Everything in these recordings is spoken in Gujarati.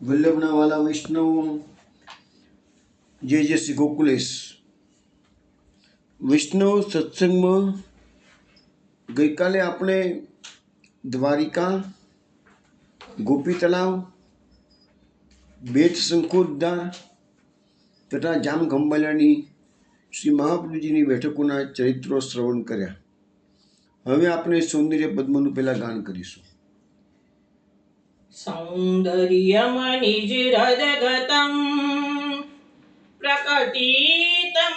વલ્લભના વાલા વૈષ્ણવ, જય શ્રી ગોકુલેશ. વૈષ્ણવ સત્સંગમાં ગઈકાલે આપણે દ્વારિકા, ગોપી તલાવ, બેટ શંખોદ્ધાર તથા જામ ખંભાલિયાની શ્રી મહાપ્રભુજીની બેઠકોના ચરિત્રો શ્રવણ કર્યા. હવે આપણે સૌંદર્ય પદ્મનું પહેલા ગાન કરીશું. સૌંદર્યમનિજ હૃદગતં પ્રકટિતં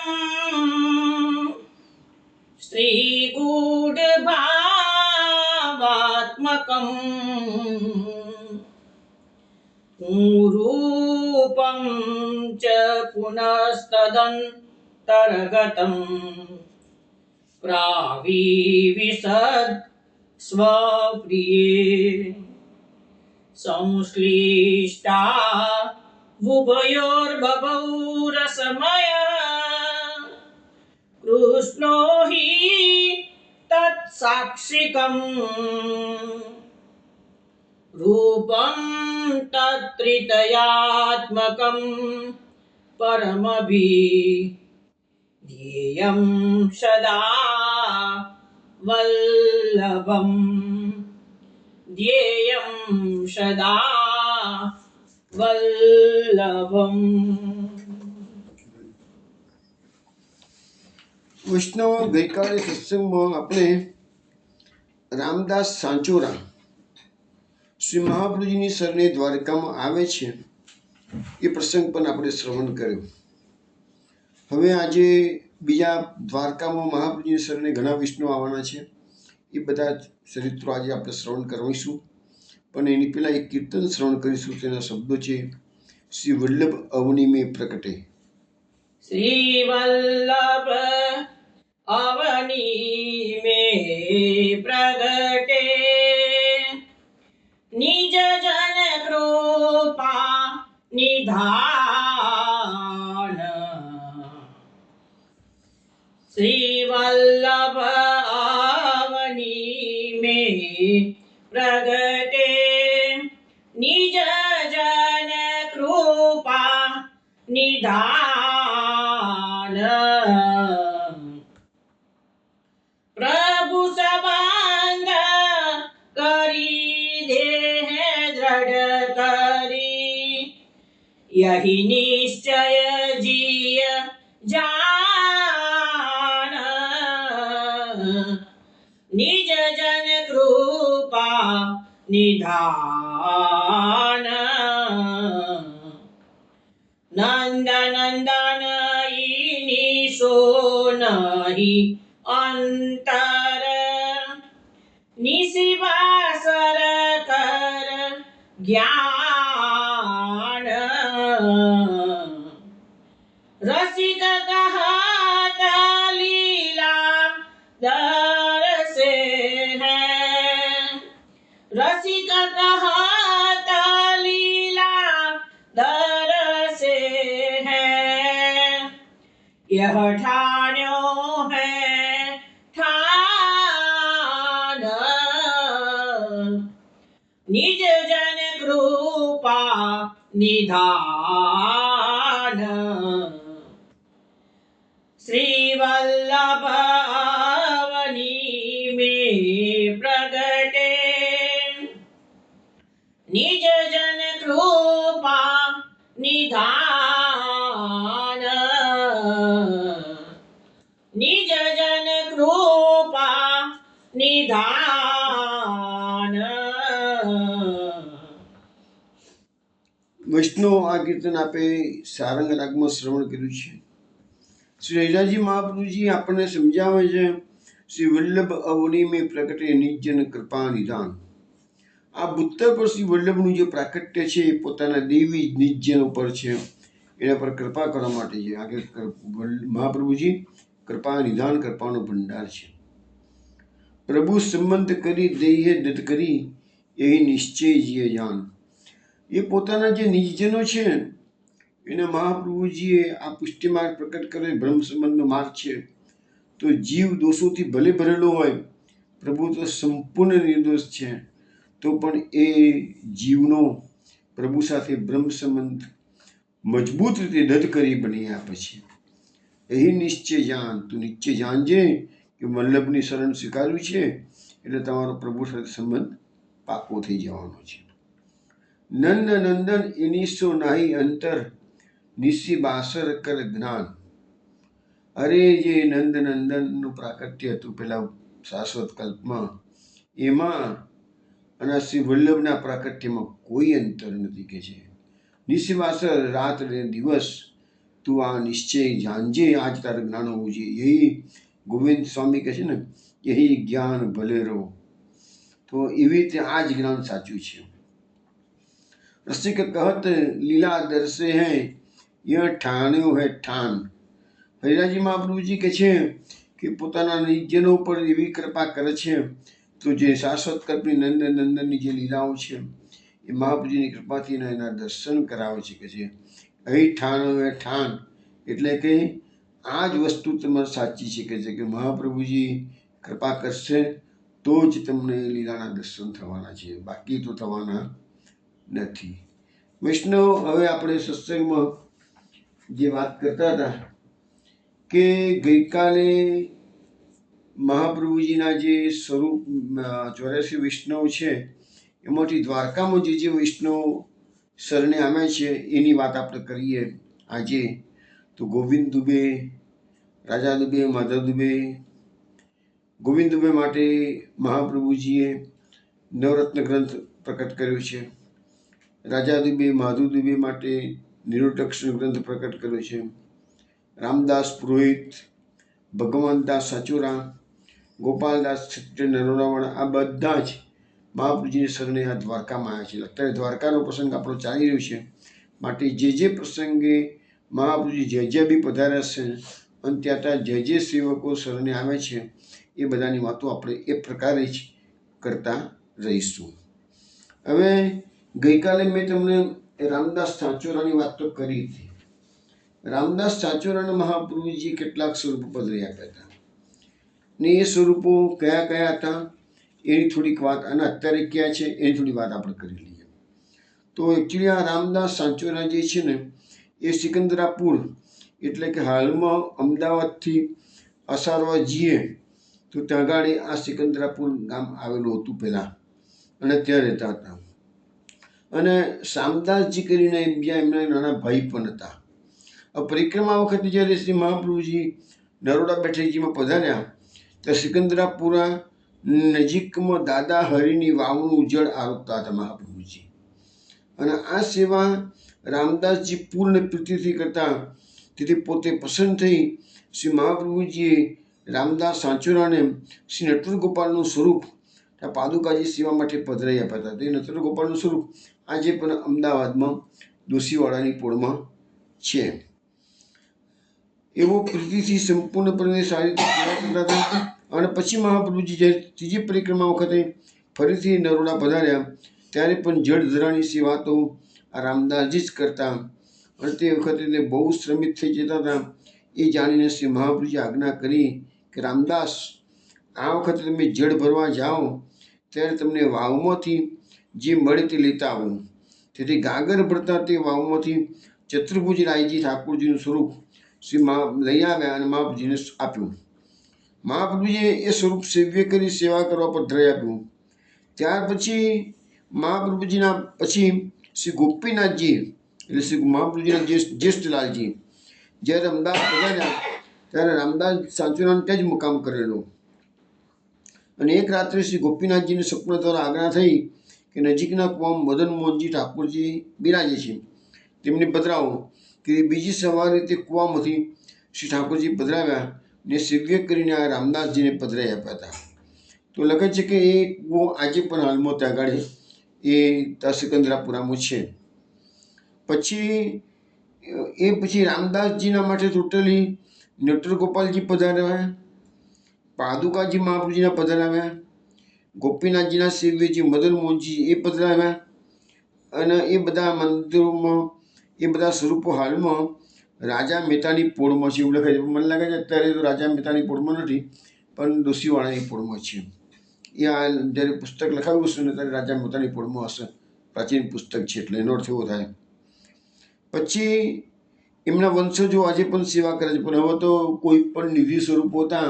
સ્ત્રીગૂઢભાવાત્મકં રૂપં ચ પુનસ્તદંતર્ગતં પ્રાવિવિશદ સ્વપ્રિયે સંશ્લિષ્ટા ઉભયોર્બભૌ રસમયઃ કૃષ્ણો હિ તત્સાક્ષિકં રૂપં તત્ત્રિતયાત્મકં પરમભીધેયં સદા વલ્લભં ધ્યેયં સદા વલ્લભમ. વૈષ્ણવ, ગઈકાલે સત્સંગમાં આપણે રામદાસ સાંચોરા શ્રી મહાપ્રભુજીની શરણે દ્વારકામાં આવે છે એ પ્રસંગ પણ આપણે શ્રવણ કર્યો. હવે આજે બીજા દ્વારકામાં મહાપ્રભુજીની શરણે ઘણા વૈષ્ણવ આવવાના છે. એ બધા ચરિત્રો આજે આપણે શ્રવણ કરીશું, પણ એની પહેલાં એક કીર્તન શ્રવણ કરીશું. તેના શબ્દો છે: શ્રી વલ્લભ અવની મેં પ્રકટે. શ્રી વલ્લભ અવની મેં પ્રગટે નિજ જન કૃપા નિધાન. શ્રી વલ્લભ અવની મેં પ્રગટે નિજ જન કૃપા નિધાન. પ્રભુ સંબંધ કરી દેહ દ્રઢ કરી યહી નિશ્ચય જીય જાન. નિજ જન કૃપા નિધાન. નંદનંદન ઈની સોનહી અંતર નિશિવાસર કર જ્ઞાન. રસિક કહત લીલા દરસે હૈ. રસિક કહત લીલા દરસે હૈ. यह ठान्यो है ठान. निज जन कृपा निधान. श्री वल्लभ अवनी में प्रगटे निज जन कृपा निधान. निज जन कृपा નિધાન. વૈષ્ણવ, આ કીર્તન આપે સારંગ રાગમાં શ્રવણ કર્યું છે. શ્રી હરિદાસજી મહાપ્રભુજી આપણને સમજાવે છે: શ્રી વલ્લભ અવની મેં પ્રગટે નિજ્જન કૃપા નિધાન. આ ભૂતર પર શ્રી વલ્લભનું જે પ્રાકટ્ય છે એ પોતાના દેવી નિજ્જન ઉપર છે, એના પર કૃપા કરવા માટે છે. આગળ મહાપ્રભુજી કૃપા નિધાન, કૃપાનો ભંડાર છે. પ્રભુ સંબંધ કરી દૈહે દત્ત કરી એ નિશ્ચય જીએ જાન. એ પોતાના જે નિજજનો છે એને મહાપ્રભુજીએ આ પુષ્ટિમાર્ગ પ્રકટ કરે, બ્રહ્મ સંબંધનો માર્ગ છે. તો જીવ દોષોથી ભલે ભરેલો હોય, પ્રભુ તો સંપૂર્ણ નિર્દોષ છે, તો પણ એ જીવનો પ્રભુ સાથે બ્રહ્મ સંબંધ મજબૂત રીતે દૃઢ કરી બની આપે છે. એ નિશ્ચય જાન, તું નિશ્ચય જાણજે કે વલ્લભની શરણ સ્વીકાર્યું છે એટલે તમારો પ્રભુ સાથે સંબંધ પાકો થઈ જવાનો છે. નંદ નંદન ઇનીસો નાહી અંતર, નિશી બાસર કર જ્ઞાન. અરે જે નંદ નંદનનું પ્રાકટ્ય હતું પેલા શાશ્વત કલ્પમાં, એમાં અને શ્રી વલ્લભના પ્રાકટ્યમાં કોઈ અંતર નથી કે છે. નિશિવાસર, રાત ને દિવસ તું આ નિશ્ચય જાણજે, આજ તારે જ્ઞાન હોવું જોઈએ. યહી ગોવિંદ સ્વામી કહે છે ને, યહી જ્ઞાન ભલે રહો. તો એવી રીતે આ જ જ્ઞાન સાચું છે. રસિક કહત લીલા દર્શે હૈ, યહ ઠાણ્યો હૈ ઠાન. હરિરાજી મહાપ્રભુજી કહે છે કે પોતાના નિજ્જનો પર એવી કૃપા કરે છે, તો જે શાશ્વત કલ્પની નંદ નંદનની જે લીલાઓ છે એ મહાપ્રભુજીની કૃપાથી એના દર્શન કરાવે છે. કે છે અહીં ઠાણ હે ઠાન, એટલે કે આ જ વસ્તુ તમારે સાચી છે. કે મહાપ્રભુજી કૃપા કરશે તો જ તમને લીલાના દર્શન થવાના છે, બાકી તો થવાના નથી. વૈષ્ણવ, હવે આપણે સત્સંગમાં જે વાત કરતા હતા કે ગઈકાલે મહાપ્રભુજીના જે સ્વરૂપ 84 વૈષ્ણવ છે એમાંથી દ્વારકામાં જે વૈષ્ણવ શરણે આવ્યા છે એની વાત આપણે કરીએ આજે. તો ગોવિંદ દુબે, રાજા દુબે, માધવ દુબે. ગોવિંદ દુબે માટે મહાપ્રભુજીએ નવરત્ન ગ્રંથ પ્રકટ કર્યો છે. રાજા દુબે, માધવ દુબે માટે નિરોટક્ષણ ગ્રંથ પ્રકટ કર્યો છે. રામદાસ પુરોહિત, ભગવાનદાસ સાચુરા, ગોપાલદાસ નરોડાવાળા, આ બધા જ મહાપ્રભુજીની શરણે આ દ્વારકામાં આવ્યા છે. અત્યારે દ્વારકાનો પ્રસંગ આપણો ચાલી રહ્યો છે, માટે જે પ્રસંગે મહાપ્રભુજી જે બી પધાર્યા છે અને ત્યાં જે સેવકો શરણે આવે છે એ બધાની વાતો આપણે એ પ્રકારે જ કરતા રહીશું. હવે ગઈકાલે મેં તમને રામદાસ સાચુરાની વાત તો કરી હતી. રામદાસ સાચુરાના મહાપ્રભુજી કેટલાક સ્વરૂપો પધરી આપ્યા હતા ને એ સ્વરૂપો કયા કયા હતા એની થોડીક વાત, અને અત્યારે ક્યાં છે એની થોડી વાત આપણે કરી લઈએ. તો એકચ્યુઅલી આ રામદાસ સાચુરા જે છે ને એ સિકંદરાપુર, એટલે કે હાલમાં અમદાવાદથી અસારવા જઈએ તો ત્યાં આગળ આ સિકંદરાપુર ગામ આવેલું હતું પહેલાં, અને ત્યાં રહેતા હતા. અને શામદાસજી કરીને બીજા એમના નાના ભાઈ પણ હતા. પરિક્રમા વખતે જ્યારે શ્રી મહાપ્રભુજી નરોડા બેઠકજીમાં પધાર્યા ત્યાં સિકંદરાપુરા નજીકમાં દાદા હરિની વાવનું ઉજળ આરોગતા હતા મહાપ્રભુજી. અને આ સેવા રામદાસજી પૂર્ણ પ્રીતિથી કરતા, તેથી પોતે પસંદ થઈ શ્રી મહાપ્રભુજીએ રામદાસ સાચુરાને શ્રી નટવર ગોપાલનું સ્વરૂપ પાદુકાજી સેવા માટે પધરાઈ આપ્યા હતા. તે નટવર ગોપાલનું સ્વરૂપ આજે પણ અમદાવાદમાં દોશીવાડાની પોળમાં છે. એવો પ્રીતિથી સંપૂર્ણપણે સારી રીતે સેવા કરતા હતા. અને પછી મહાપ્રભુજી જ્યારે ત્રીજી પરિક્રમા વખતે ફરીથી નરોડા પધાર્યા ત્યારે પણ જળ ધરાની સેવા તો આ રામદાસજી જ કરતા. અને તે વખતે તે બહુ શ્રમિત થઈ જતા હતા. એ જાણીને શ્રી મહાપ્રભુજી આજ્ઞા કરી કે રામદાસ, આ વખતે તમે જળ ભરવા જાઓ ત્યારે તમને વાવમાંથી જે મળે તે લેતા આવો. તેથી ગાગર ભરતા તે વાવમાંથી ચતુર્ભુજ રાયજી ઠાકોરજીનું સ્વરૂપ શ્રી લઈ આવ્યા અને મહાપ્રભુજીને આપ્યું. મહાપ્રભુજીએ એ સ્વરૂપ સેવ્ય કરી સેવા કરવા પર ધ્યેય આપ્યું. ત્યાર પછી મહાપ્રભુજીના પછી શ્રી ગોપીનાથજી, એટલે શ્રી મહાપ્રભુજીના જ્યેષ્ઠલાલજી જ્યારે અમદાવાદ પધાર્યા ત્યારે રામદાસ સાચુરાને ત્યાં જ મુકામ કરેલો. અને એક રાત્રે શ્રી ગોપીનાથજીને સપના દ્વારા આજ્ઞા થઈ કે નજીકના કુવામાં મદન મોહનજી ઠાકોરજી બિરાજે છે, તેમને પધરાવો. કે બીજી સવારે તે કુવામાંથી શ્રી ઠાકોરજી પધરાવ્યા ને સેવ્ય કરીને આ રામદાસજીને પધરાઈ આપ્યા હતા. તો લખે છે કે એ કૂવો આજે પણ હાલમાં ત્યાં આગળ એ સિકંદરાપુરામાં છે. પછી રામદાસજીના માટે ટોટલી નટવર ગોપાલજી પધાર્યા, પાદુકાજી મહાપ્રભુજીના પધરાવ્યા, ગોપીનાથજીના સેવ્યજી મદન મોહનજી એ પધરાવ્યા. અને એ બધા મંદિરોમાં એ બધા સ્વરૂપો હાલમાં રાજા મહેતાની પોળમાં છે એવું લખાય છે. મને લાગે છે અત્યારે તો રાજા મહેતાની પોળમાં નથી, પણ દોશીવાળાની પોળમાં છે. એ આ જ્યારે પુસ્તક લખાવ્યું હશે ને ત્યારે રાજા મહેતાની પોળમાં હશે પ્રાચીન પુસ્તક છે એટલે એનો અર્થ એવો થાય. પછી એમના વંશજો આજે પણ સેવા કરે છે, પણ હવે તો કોઈ પણ નિધિ સ્વરૂપો હતા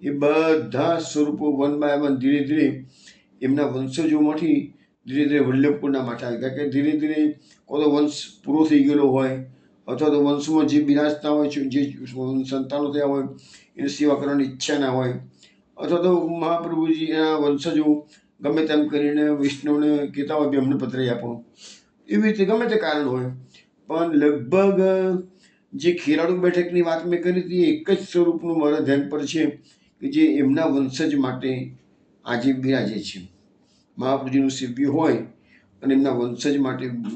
એ બધા સ્વરૂપો વન બાય વન ધીરે ધીરે એમના વંશજોમાંથી ધીરે ધીરે વલ્લભકુંડના માટે આવે. કારણ કે ધીરે ધીરે કોઈ તો વંશ પૂરો થઈ ગયેલો હોય અથવા તો વંશમાં જે બિરાજતા હોય છે, જે સંતાનો થયા હોય એની સેવા કરવાની ઈચ્છા ના હોય, અથવા તો મહાપ્રભુજીના વંશજો ગમે તેમ કરીને વૈષ્ણવને કહેતા હોય કે અમને પધરાઈ આપો, એવી રીતે ગમે તે કારણ હોય. પણ લગભગ જે ખેરાળુ બેઠકની વાત મેં કરી હતી એક જ સ્વરૂપનું મારા ધ્યાન પર છે કે જે એમના વંશજ માટે આજે બિરાજે છે. મહાપ્રભુજીનું સેવ્ય હોય અને એમના વંશજ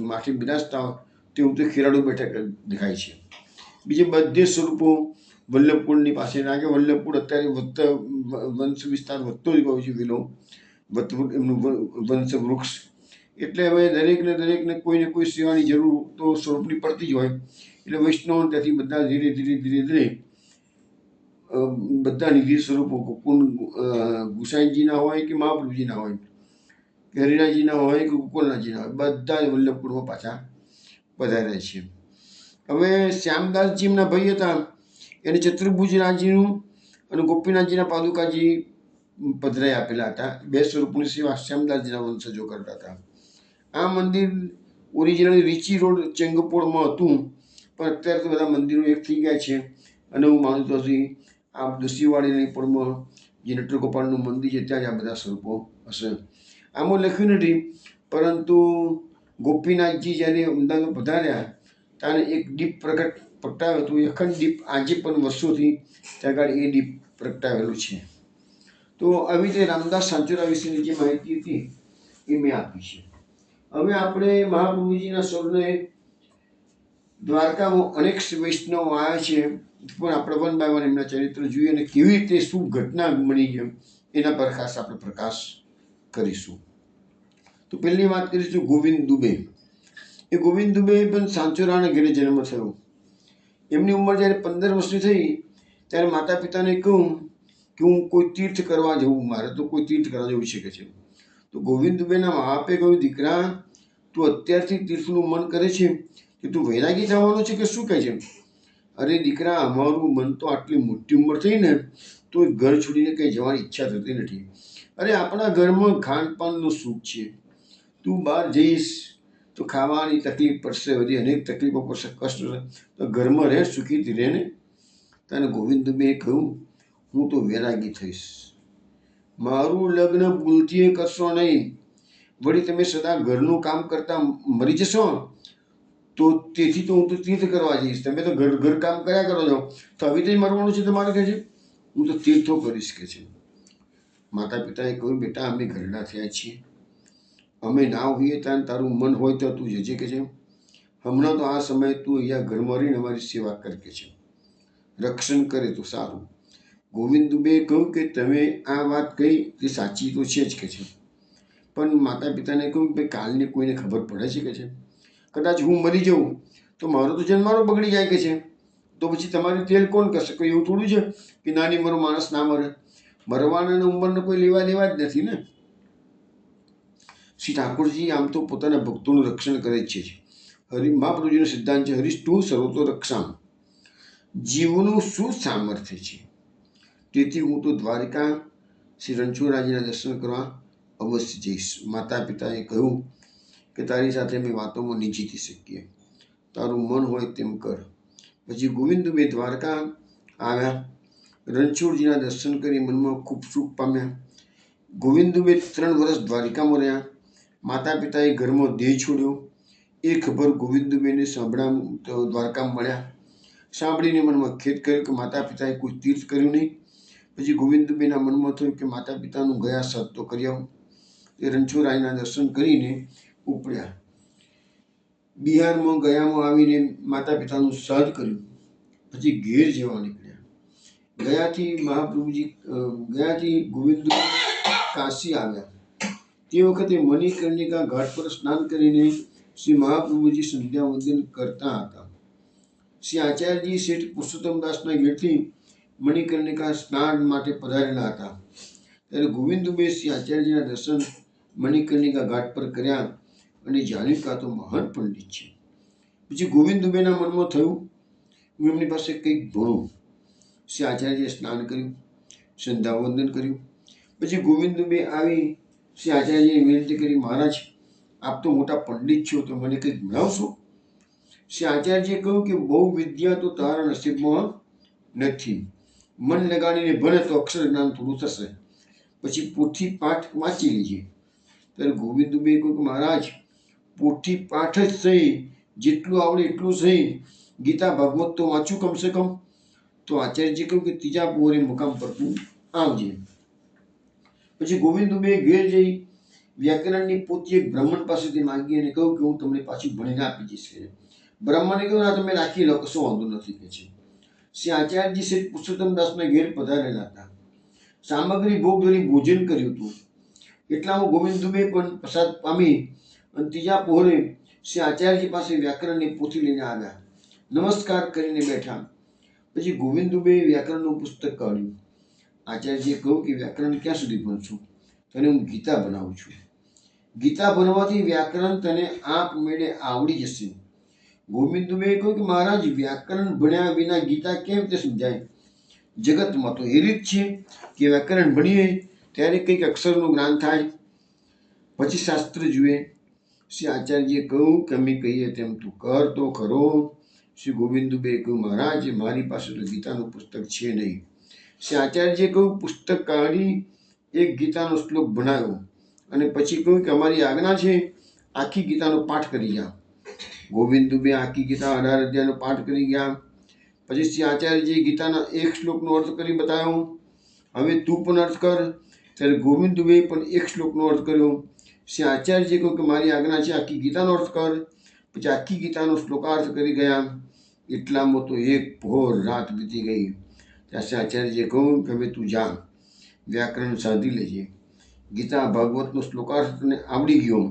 માટે બિરાજતા હોય તેવું તો ખેરાળુ બેઠક દેખાય છે. બીજે બધે સ્વરૂપો વલ્લભકુંડની પાસે, કારણ કે વલ્લભકુંડ અત્યારે વધતા વંશ વિસ્તાર વધતો જ ગયો છે, વેલો એમનું વંશ વૃક્ષ. એટલે હવે દરેકને કોઈને કોઈ સેવાની જરૂર તો સ્વરૂપની પડતી જ હોય. એટલે વૈષ્ણવ ત્યાંથી બધા ધીરે ધીરે બધા નિધિ સ્વરૂપો ગુસાઈજીના હોય કે મહાપ્રભુજીના હોય કે હરિરાજીના હોય કે ગોકુલનાથજીના હોય, બધા જ વલ્લભકુંડમાં પાછા પધાર્યા છે. હવે શ્યામદાસજી એમના ભાઈ હતા, એને ચતુર્ભુજરાજીનું અને ગોપીનાથજીના પાદુકાજી પધરાઈ આપેલા હતા. બે સ્વરૂપની સેવા શ્યામદાસજીના વંશજો કરતા હતા. આ મંદિર ઓરિજિનલી રીચી રોડ ચેંગપોળમાં હતું, પણ અત્યારે તો બધા મંદિરો એક થઈ ગયા છે. અને હું માનું તો હજી આ દસીવાડીની પોળમાં જે નટરગોપાલનું મંદિર છે ત્યાં જ આ બધા સ્વરૂપો હશે. આમાં લખ્યું નથી, પરંતુ ગોપીનાથજી જ્યારે અમદાવાદ પધાર્યા ત્યારે એક દીપ પ્રગટાવ્યો હતો. અખંડ દીપ આજે પણ વર્ષોથી ત્યાં આગળ એ દીપ પ્રગટાવેલું છે. તો આવી રીતે રામદાસ સાંચોરા વિશેની જે માહિતી હતી એ મેં આપી છે. હવે આપણે મહાપ્રભુજીના સ્વરને દ્વારકામાં અનેક વૈષ્ણવ આવ્યા છે, પણ આપણે વન બાય વન એમના ચરિત્ર જોઈએ અને કેવી રીતે શું ઘટના બની છે એના પર ખાસ આપણે પ્રકાશ કરીશું. તો પહેલી વાત કરીશું ગોવિંદ દુબે. એ ગોવિંદ દુબે પણ સાંચોરાના ઘેરે જન્મ થયો. એમની ઉંમર જ્યારે 15 વર્ષની થઈ ત્યારે માતા પિતાને કહ્યું કે હું કોઈ તીર્થ કરવા જવું, મારે તો કોઈ તીર્થ કરવા જવું શકે છે. તો ગોવિંદ દુબેના મા બાપે કહ્યું, દીકરા તું અત્યારથી તીર્થનું મન કરે છે કે તું વૈરાગી થવાનો છે કે શું કહે છે? અરે દીકરા, અમારું મન તો આટલી મોટી ઉંમર થઈ ને તો ઘર છોડીને કંઈ જવાની ઈચ્છા થતી નથી. અરે આપણા ઘરમાં ખાનપાનનું સુખ છે, તું બહાર જઈશ તો ખાવાની તકલીફ પડશે, બધી અનેક તકલીફો પડશે, કષ્ટ, તો ઘરમાં રહે, સુખીથી રહે ને. તને ગોવિંદ દુબેએ કહ્યું, હું તો વૈરાગી થઈશ, મારું લગ્ન ભૂલથી કરશો નહીં, વળી તમે સદા ઘરનું કામ કરતા મરી જશો, તો તેથી તો હું તો તીર્થ કરવા જઈશ. તમે તો ઘર કામ કર્યા કરો છો, તો હવે તો મરવાનું છે તમારે, કહે છે હું તો તીર્થો કરીશ, કે છે. માતા પિતાએ કહ્યું, બેટા અમે ઘરડા થયા છીએ, અમે ના હોઈએ ત્યાં તારું મન હોય તો તું જજે, કે છે. હમણાં તો આ સમયે તું અહીંયા ઘરમાં રહીને અમારી સેવા કર, કે છે. રક્ષણ કરે તો સારું. ગોવિંદ દુબેએ કહ્યું કે તમે આ વાત કહી તે સાચી તો છે જ, કે છે. પણ માતા પિતાને કહ્યું કે કાલને કોઈને ખબર પડે છે, કે છે. કદાચ હું મરી જાઉં તો મારો તો જન્મારો બગડી જાય, કે છે. તો પછી તમારી તેલ કોણ કરશે? કોઈ એવું થોડું છે કે નાની ઉંમરનો માણસ ના મરે? મરવાના ઉંમરને કોઈ લેવા દેવા જ નથી ને. શ્રી ઠાકોરજી આમ તો પોતાના ભક્તોનું રક્ષણ કરે જ છે. મહાપ્રભુજીનો સિદ્ધાંત છે, હરિષ્ઠુ સર્વતો રક્ષામ. જીવનું શું સામર્થ્ય છે, તેથી હું તો દ્વારિકા શ્રી રણછોડરાયજીના દર્શન કરવા અવશ્ય જઈશ. માતા પિતાએ કહ્યું કે તારી સાથે અમે વાતોમાં નહીં જીતી શકીએ, તારું મન હોય તેમ કર. પછી ગોવિંદ દુબે દ્વારકા આવ્યા, રણછોડજીના દર્શન કરી મનમાં ખૂબ સુખ પામ્યા. ગોવિંદ દુબે 3 વર્ષ દ્વારિકામાં રહ્યા. માતા પિતાએ ઘરમાં દેહ છોડ્યો એ ખબર ગોવિંદ દુબેને દ્વારકામાં મળ્યા. સાંભળીને મનમાં ખેદ કર્યો કે માતા પિતાએ કોઈ તીર્થ કર્યું નહીં. પછી ગોવિંદ દુબેના મનમાં થયું કે માતા પિતાનું ગયા શ્રાદ્ધ તો કરી આવું. એ રણછોડરાયના દર્શન કરીને ઉપડ્યા. બિહારમાં ગયામાં આવીને માતા પિતાનું શ્રાદ્ધ કર્યું. પછી ઘેર જવા નીકળ્યા. ગયાથી ગોવિંદ દુબે કાશી આવ્યા. તે વખતે મણિકર્ણિકા ઘાટ પર સ્નાન કરીને શ્રી મહાપ્રભુજી સંધ્યા વંદન કરતા હતા. શ્રી આચાર્યજી શેઠ પુરુષોત્તમદાસના ઘેરથી મણિકર્ણિકા સ્નાન માટે પધારેલા હતા. ત્યારે ગોવિંદ દુબે શ્રી આચાર્યજીના દર્શન મણિકર્ણિકા ઘાટ પર કર્યા અને જાણ્યું કે આ તો મહાન પંડિત છે. પછી ગોવિંદ દુબેના મનમાં થયું હું એમની પાસે કંઈક ભણું. શ્રી આચાર્યજીએ સ્નાન કર્યું, સંધ્યાવંદન કર્યું. પછી ગોવિંદ દુબે આવી શ્રી આચાર્યજીને વિનંતી કરી, મહારાજ આપ તો મોટા પંડિત છો, તો મને કંઈક ભણાવશો? શ્રી આચાર્યજીએ કહ્યું કે બહુ વિદ્યા તો તારા નસીબમાં નથી. મન લગાડીને ભણે તો અક્ષર જ્ઞાન થોડું થશે, પછી પોથી પાઠ વાંચી લેજે. ત્યારે ગોવિંદ દુબે કહ્યું કે મહારાજ પોથી પાઠ જ સહી, જેટલું આવડે એટલું સહી, ગીતા ભાગવત તો વાંચું કમસે કમ. તો આચાર્યજી કહ્યું કે ત્રીજા પોરે મુકામ પર તું આવજે. પછી ગોવિંદ દુબે ઘેર જઈ વ્યાકરણની પોથી એક બ્રાહ્મણ પાસેથી માંગી અને કહ્યું કે હું તમને પાછી ભણીને આપી દઈશ. બ્રાહ્મણે કહ્યું ના તમે રાખી લો, કશો વાંધો નથી કે છે. શ્રી આચાર્યજી શેઠ પુરુષોત્તમદાસના ઘેર પધારેલા હતા. સામગ્રી ભોગ ધરી ભોજન કર્યું હતું. એટલામાં ગોવિંદ દુબે પણ પ્રસાદ પામી અને ત્રીજા પહોરે શ્રી આચાર્યજી પાસે વ્યાકરણની પોથી લઈને આવ્યા. નમસ્કાર કરીને બેઠા. પછી ગોવિંદ દુબે વ્યાકરણનું પુસ્તક કાઢ્યું. આચાર્યજીએ કહ્યું કે વ્યાકરણ ક્યાં સુધી ભણશું? તને હું ગીતા ભણાવું છું. ગીતા ભણવાથી વ્યાકરણ તને આપમેળે આવડી જશે. ગોવિંદ દુબેએ કહ્યું કે મહારાજ વ્યાકરણ ભણ્યા વિના ગીતા કેમ રીતે સમજાય? જગતમાં તો એ રીત છે કે વ્યાકરણ ભણીએ ત્યારે કંઈક અક્ષરનું જ્ઞાન થાય, પછી શાસ્ત્ર જુએ. શ્રી આચાર્યજીએ કહ્યું કે અમે કહીએ તેમ તું કર તો ખરો. શ્રી ગોવિંદ દુબેએ કહ્યું મહારાજ મારી પાસે તો ગીતાનું પુસ્તક છે નહીં. શ્રી આચાર્યજીએ કહ્યું પુસ્તક કાઢી એક ગીતાનો શ્લોક ભણાવ્યો અને પછી કહ્યું કે અમારી આજ્ઞા છે આખી ગીતાનો પાઠ કરી જા. ગોવિંદ દુબે આખી ગીતા 18 અધ્યાયનો પાઠ કરી ગયા. પછી શ્રી આચાર્યજીએ ગીતાના એક શ્લોકનો અર્થ કરી બતાવ્યો. હવે તું પણ અર્થ કર. ત્યારે ગોવિંદ દુબે પણ એક શ્લોકનો અર્થ કર્યો. શ્રી આચાર્યજીએ કહ્યું કે મારી આજ્ઞા છે આખી ગીતાનો અર્થ કર. પછી આખી ગીતાનો શ્લોકાર્થ કરી ગયા. એટલામાં તો એક ભોર રાત વીતી ગઈ. ત્યાં શ્રી આચાર્યજીએ કહ્યું કે હવે તું જા, વ્યાકરણ સાધી લેજે. ગીતા ભાગવતનો શ્લોકાર્થ તને આવડી ગયો,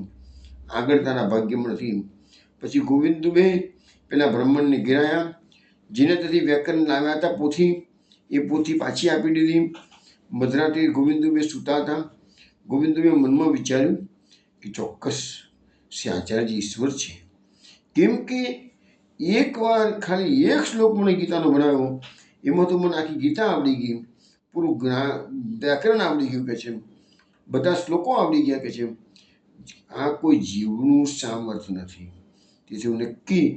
આગળ તારા ભાગ્યમાં નથી. પછી ગોવિંદ દુબે પેલા બ્રાહ્મણને ઘેરાયા, જેને તેથી વ્યાકરણ લાવ્યા હતા પોથી, એ પોથી પાછી આપી દીધી. મધરાત્રે ગોવિંદ દુબે સૂતા હતા. ગોવિંદ દુબે મનમાં વિચાર્યું કે ચોક્કસ શ્રી આચાર્યજી ઈશ્વર છે, કેમ કે એકવાર ખાલી એક શ્લોક મને ગીતાનો ભણાવ્યો, એમાં તો મને આખી ગીતા આવડી ગઈ, પૂરું વ્યાકરણ આવડી ગયું કે છે, બધા શ્લોકો આવડી ગયા કે છે. આ કોઈ જીવનું સામર્થ્ય નથી. તેથી હું નક્કી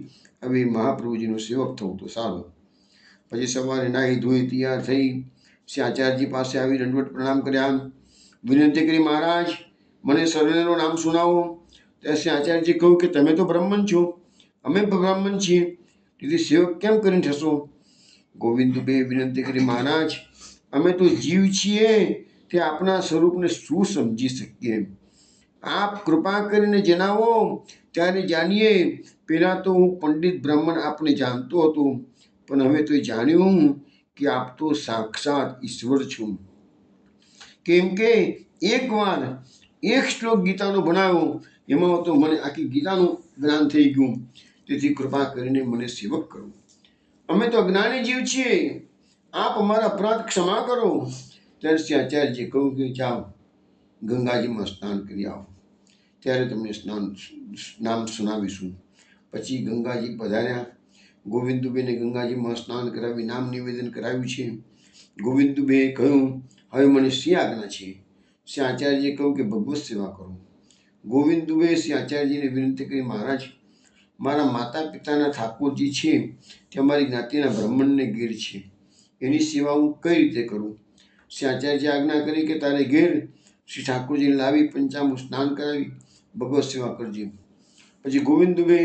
હવે મહાપ્રભુજીનો સેવક થવું તો સારું. પછી સવારે નાહી ધોઈ તૈયાર થઈ શ્રી આચાર્યજી પાસે આવી દંડવત પ્રણામ કર્યા. વિનંતી કરી મહારાજ મને સર્વેનું નામ સુનાવો. ત્યારે શ્રી આચાર્યજી કહ્યું કે તમે તો બ્રાહ્મણ છો, અમે બ્રાહ્મણ છીએ, તેથી સેવક કેમ કરીને થશો? ગોવિંદ દુબે વિનંતી કરી મહારાજ અમે તો જીવ છીએ, તે આપણા સ્વરૂપને શું સમજી શકીએ? આપ કૃપા કરીને જણાવો ત્યારે જાણીએ. પહેલાં તો હું પંડિત બ્રાહ્મણ આપને જાણતો હતો, પણ હવે તો જાણ્યું કે આપ તો સાક્ષાત ઈશ્વર છો. કેમ કે એકવાર એક શ્લોક ગીતાનો ભણાવ્યો, એમાં તો મને આખી ગીતાનું જ્ઞાન થઈ ગયું. તેથી કૃપા કરીને મને સેવક કરો. અમે તો અજ્ઞાની જીવ છીએ, આપ અમારા અપરાધ ક્ષમા કરો. ત્યારે શ્રી આચાર્યજીએ કહ્યું કે જાઓ ગંગાજીમાં સ્નાન કરી આવો, ત્યારે તમને નામ સુનાવીશું. પછી ગંગાજી પધાર્યા. ગોવિંદ દુબેને ગંગાજીમાં સ્નાન કરાવી નામ નિવેદન કરાવ્યું છે. ગોવિંદ દુબેએ કહ્યું હવે મને શી આજ્ઞા છે? શ્રી આચાર્યજીએ કહ્યું કે ભગવત સેવા કરો. ગોવિંદ દુબે શ્રી આચાર્યજીને વિનંતી કરી મહારાજ મારા માતા પિતાના ઠાકોરજી છે તે અમારી જ્ઞાતિના બ્રાહ્મણને ઘેર છે, એની સેવા હું કઈ રીતે કરું? શ્રી આચાર્યજીએ આજ્ઞા કરી કે તારે ઘેર શ્રી ઠાકોરજીને લાવી પંચામૃત સ્નાન કરાવી ભગવત સેવા કરજે. પછી ગોવિંદ દુબે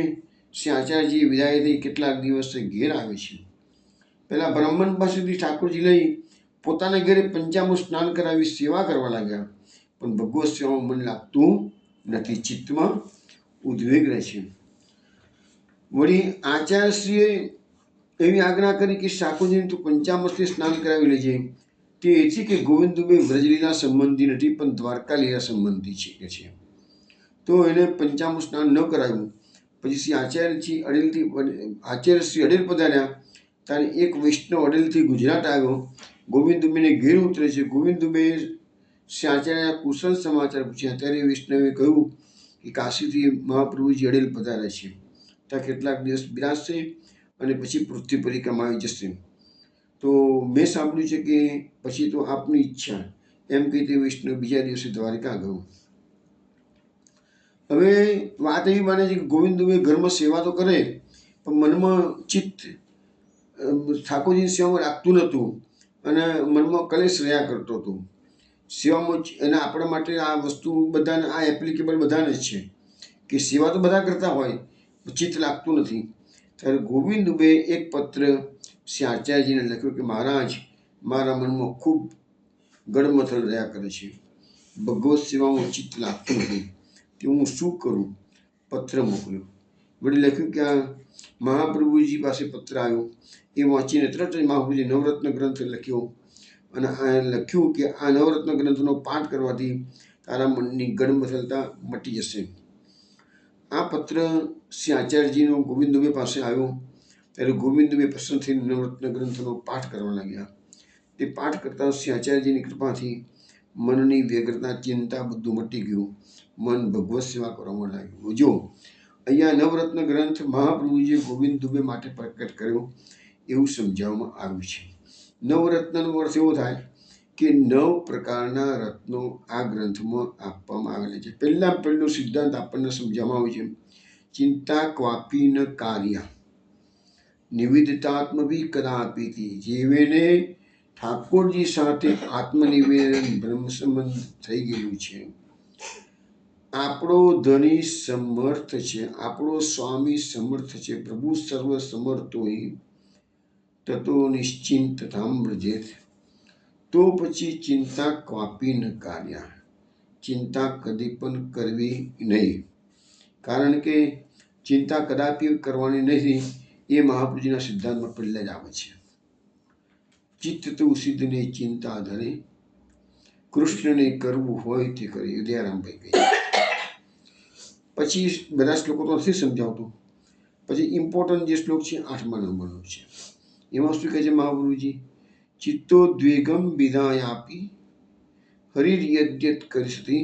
શ્રી આચાર્યજી વિદાય થઈ કેટલાક દિવસે ઘેર આવે છે. પહેલાં બ્રાહ્મણ પાસેથી ઠાકોરજી લઈ પોતાના ઘરે પંચામૃત સ્નાન કરાવી સેવા કરવા લાગ્યા, પણ ભગવત સેવામાં મન લાગતું નથી, ચિત્તમાં ઉદ્વેગ રહે છે. વળી આચાર્યશ્રીએ એવી આજ્ઞા કરી કે ઠાકોરજીને તું પંચામૃતથી સ્નાન કરાવી લેજે. તે એથી કે ગોવિંદ દુબે વ્રજલીલા સંબંધી નથી, પણ દ્વારકા લીલા સંબંધી છે કે છે, તો એને પંચામૃત સ્નાન ન કરાવ્યું. પછી શ્રી આચાર્યશ્રી અડેલ પધાર્યા. ત્યારે એક વૈષ્ણવ અડેલથી ગુજરાત આવ્યો, ગોવિંદ દુબેને ઘેર ઉતરે છે. ગોવિંદ દુબે શ્રી આચાર્યના કુશળ સમાચાર પૂછ્યા. ત્યારે વૈષ્ણવે કહ્યું કે કાશીથી મહાપ્રભુજી અડેલ પધારે છે, ત્યાં કેટલાક દિવસ બિરાજશે અને પછી પૃથ્વી પરિક્રમા આવી જશે. તો મેં સાંભળ્યું છે કે પછી તો આપની ઈચ્છા, એમ કહીને વિષ્ણુ બીજા દિવસે દ્વારિકા ગયો. હવે વાત એવી માને છે કે ગોવિંદ દુબે ઘરમાં સેવા તો કરે પણ મનમાં ચિત્ત ઠાકોરજીની સેવામાં રાખતું નહોતું અને મનમાં કલેશ રહ્યા કરતો હતો. સેવામાં એના આપણા માટે આ વસ્તુ બધાને આ એપ્લિકેબલ બધાને જ છે કે સેવા તો બધા કરતા હોય, ચિત્ત લાગતું નથી. ત્યારે ગોવિંદ દુબે એક પત્ર શ્રી આચાર્યજીને લખ્યો કે મહારાજ, મારા મનમાં ખૂબ ગડમથલ રહ્યા કરે છે, ભગવત સેવામાં ચિત્ત લાગતું નથી, તે હું શું કરું? પત્ર મોકલ્યો. વળી લખ્યું કે આ મહાપ્રભુજી પાસે પત્ર આવ્યો. એ વાંચીને તરત જ મહાપ્રભુજી નવરત્ન ગ્રંથ લખ્યો અને આ લખ્યું કે આ નવરત્ન ગ્રંથનો પાઠ કરવાથી તારા મનની ગડમથલતા મટી જશે. આ પત્ર શ્રી આચાર્યજીનો ગોવિંદ દુબે પાસે આવ્યો. ત્યારે ગોવિંદ દુબે પ્રસન્ન થઈને નવરત્ન ગ્રંથનો પાઠ કરવા લાગ્યા. તે પાઠ કરતાં શ્રી આચાર્યજીની કૃપાથી મનની વ્યગ્રતા, ચિંતા બધું મટી ગયું. મન ભગવત સેવા કરવામાં લાગ્યું. જો અહીંયા નવરત્ન ગ્રંથ મહાપ્રભુજીએ ગોવિંદ દુબે માટે પ્રકટ કર્યો એવું સમજાવવામાં આવ્યું છે. નવરત્નનો અર્થ એવો થાય કે 9 પ્રકારના રત્નો આ ગ્રંથમાં આપવામાં આવેલા છે. પહેલો સિદ્ધાંત આપણને સમજાવવામાં આવ્યો છે, ચિંતા ક્વાપી ન કાર્ય નિવેદિતાત્મભી કદાપી. જીવેને ઠાકોરજી સાથે આત્મનિવેદન બ્રહ્મ સંબંધ થઈ ગયેલું છે. આપણો ધણી સમર્થ છે, આપણો સ્વામી સમર્થ છે. પ્રભુ સર્વ સમર્થો તતો નિશ્ચિંત બ્રજેત. તો પછી ચિંતા ક્વાપી ન કાર્ય, ચિંતા કદી પણ કરવી નહીં. કારણ કે ચિંતા કદાપી કરવાની નથી એ મહાપ્રભુજીના સિદ્ધાંતમાં પહેલા જ આવે છે. ચિત્ત તો સિદ્ધને ચિંતા ધરે, કૃષ્ણને કરવું હોય તે કરે. ઉદયારામભાઈ કહે. પછી બધા શ્લોકો તો નથી સમજાવતું. પછી ઇમ્પોર્ટન્ટ જે શ્લોક છે 8મા નંબરનો છે. એમાં શું કહે છે મહાપ્રભુજી? ચિત્તોદ્વેગમ વિધાયાપી હરિર્યદ્યત કરિષ્યતિ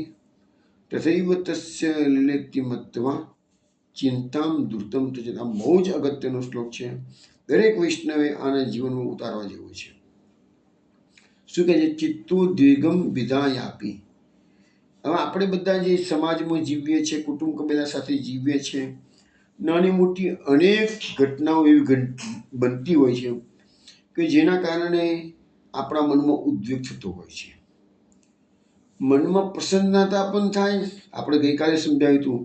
તથૈવ તસ્ય લીલેતિ મત્વા ચિંતામ દુર્તમ ત્યજેત. આ બહુ જ અગત્યનો શ્લોક છે. દરેક વૈષ્ણવે આના જીવનમાં ઉતારવા જેવો છે. શું કહે છે? ચિત્તોદ્વેગમ વિધાયાપી. હવે આપણે બધા જે સમાજમાં જીવીએ છીએ, કુટુંબ કબીલા સાથે જીવીએ છીએ, નાની મોટી અનેક ઘટનાઓ એવી બનતી હોય છે કે જેના કારણે આપણા મનમાં ઉદ્વેગ થતો હોય છે. મનમાં પ્રસન્નતા પણ થાય. આપણે ગઈકાલે સમજાવ્યું હતું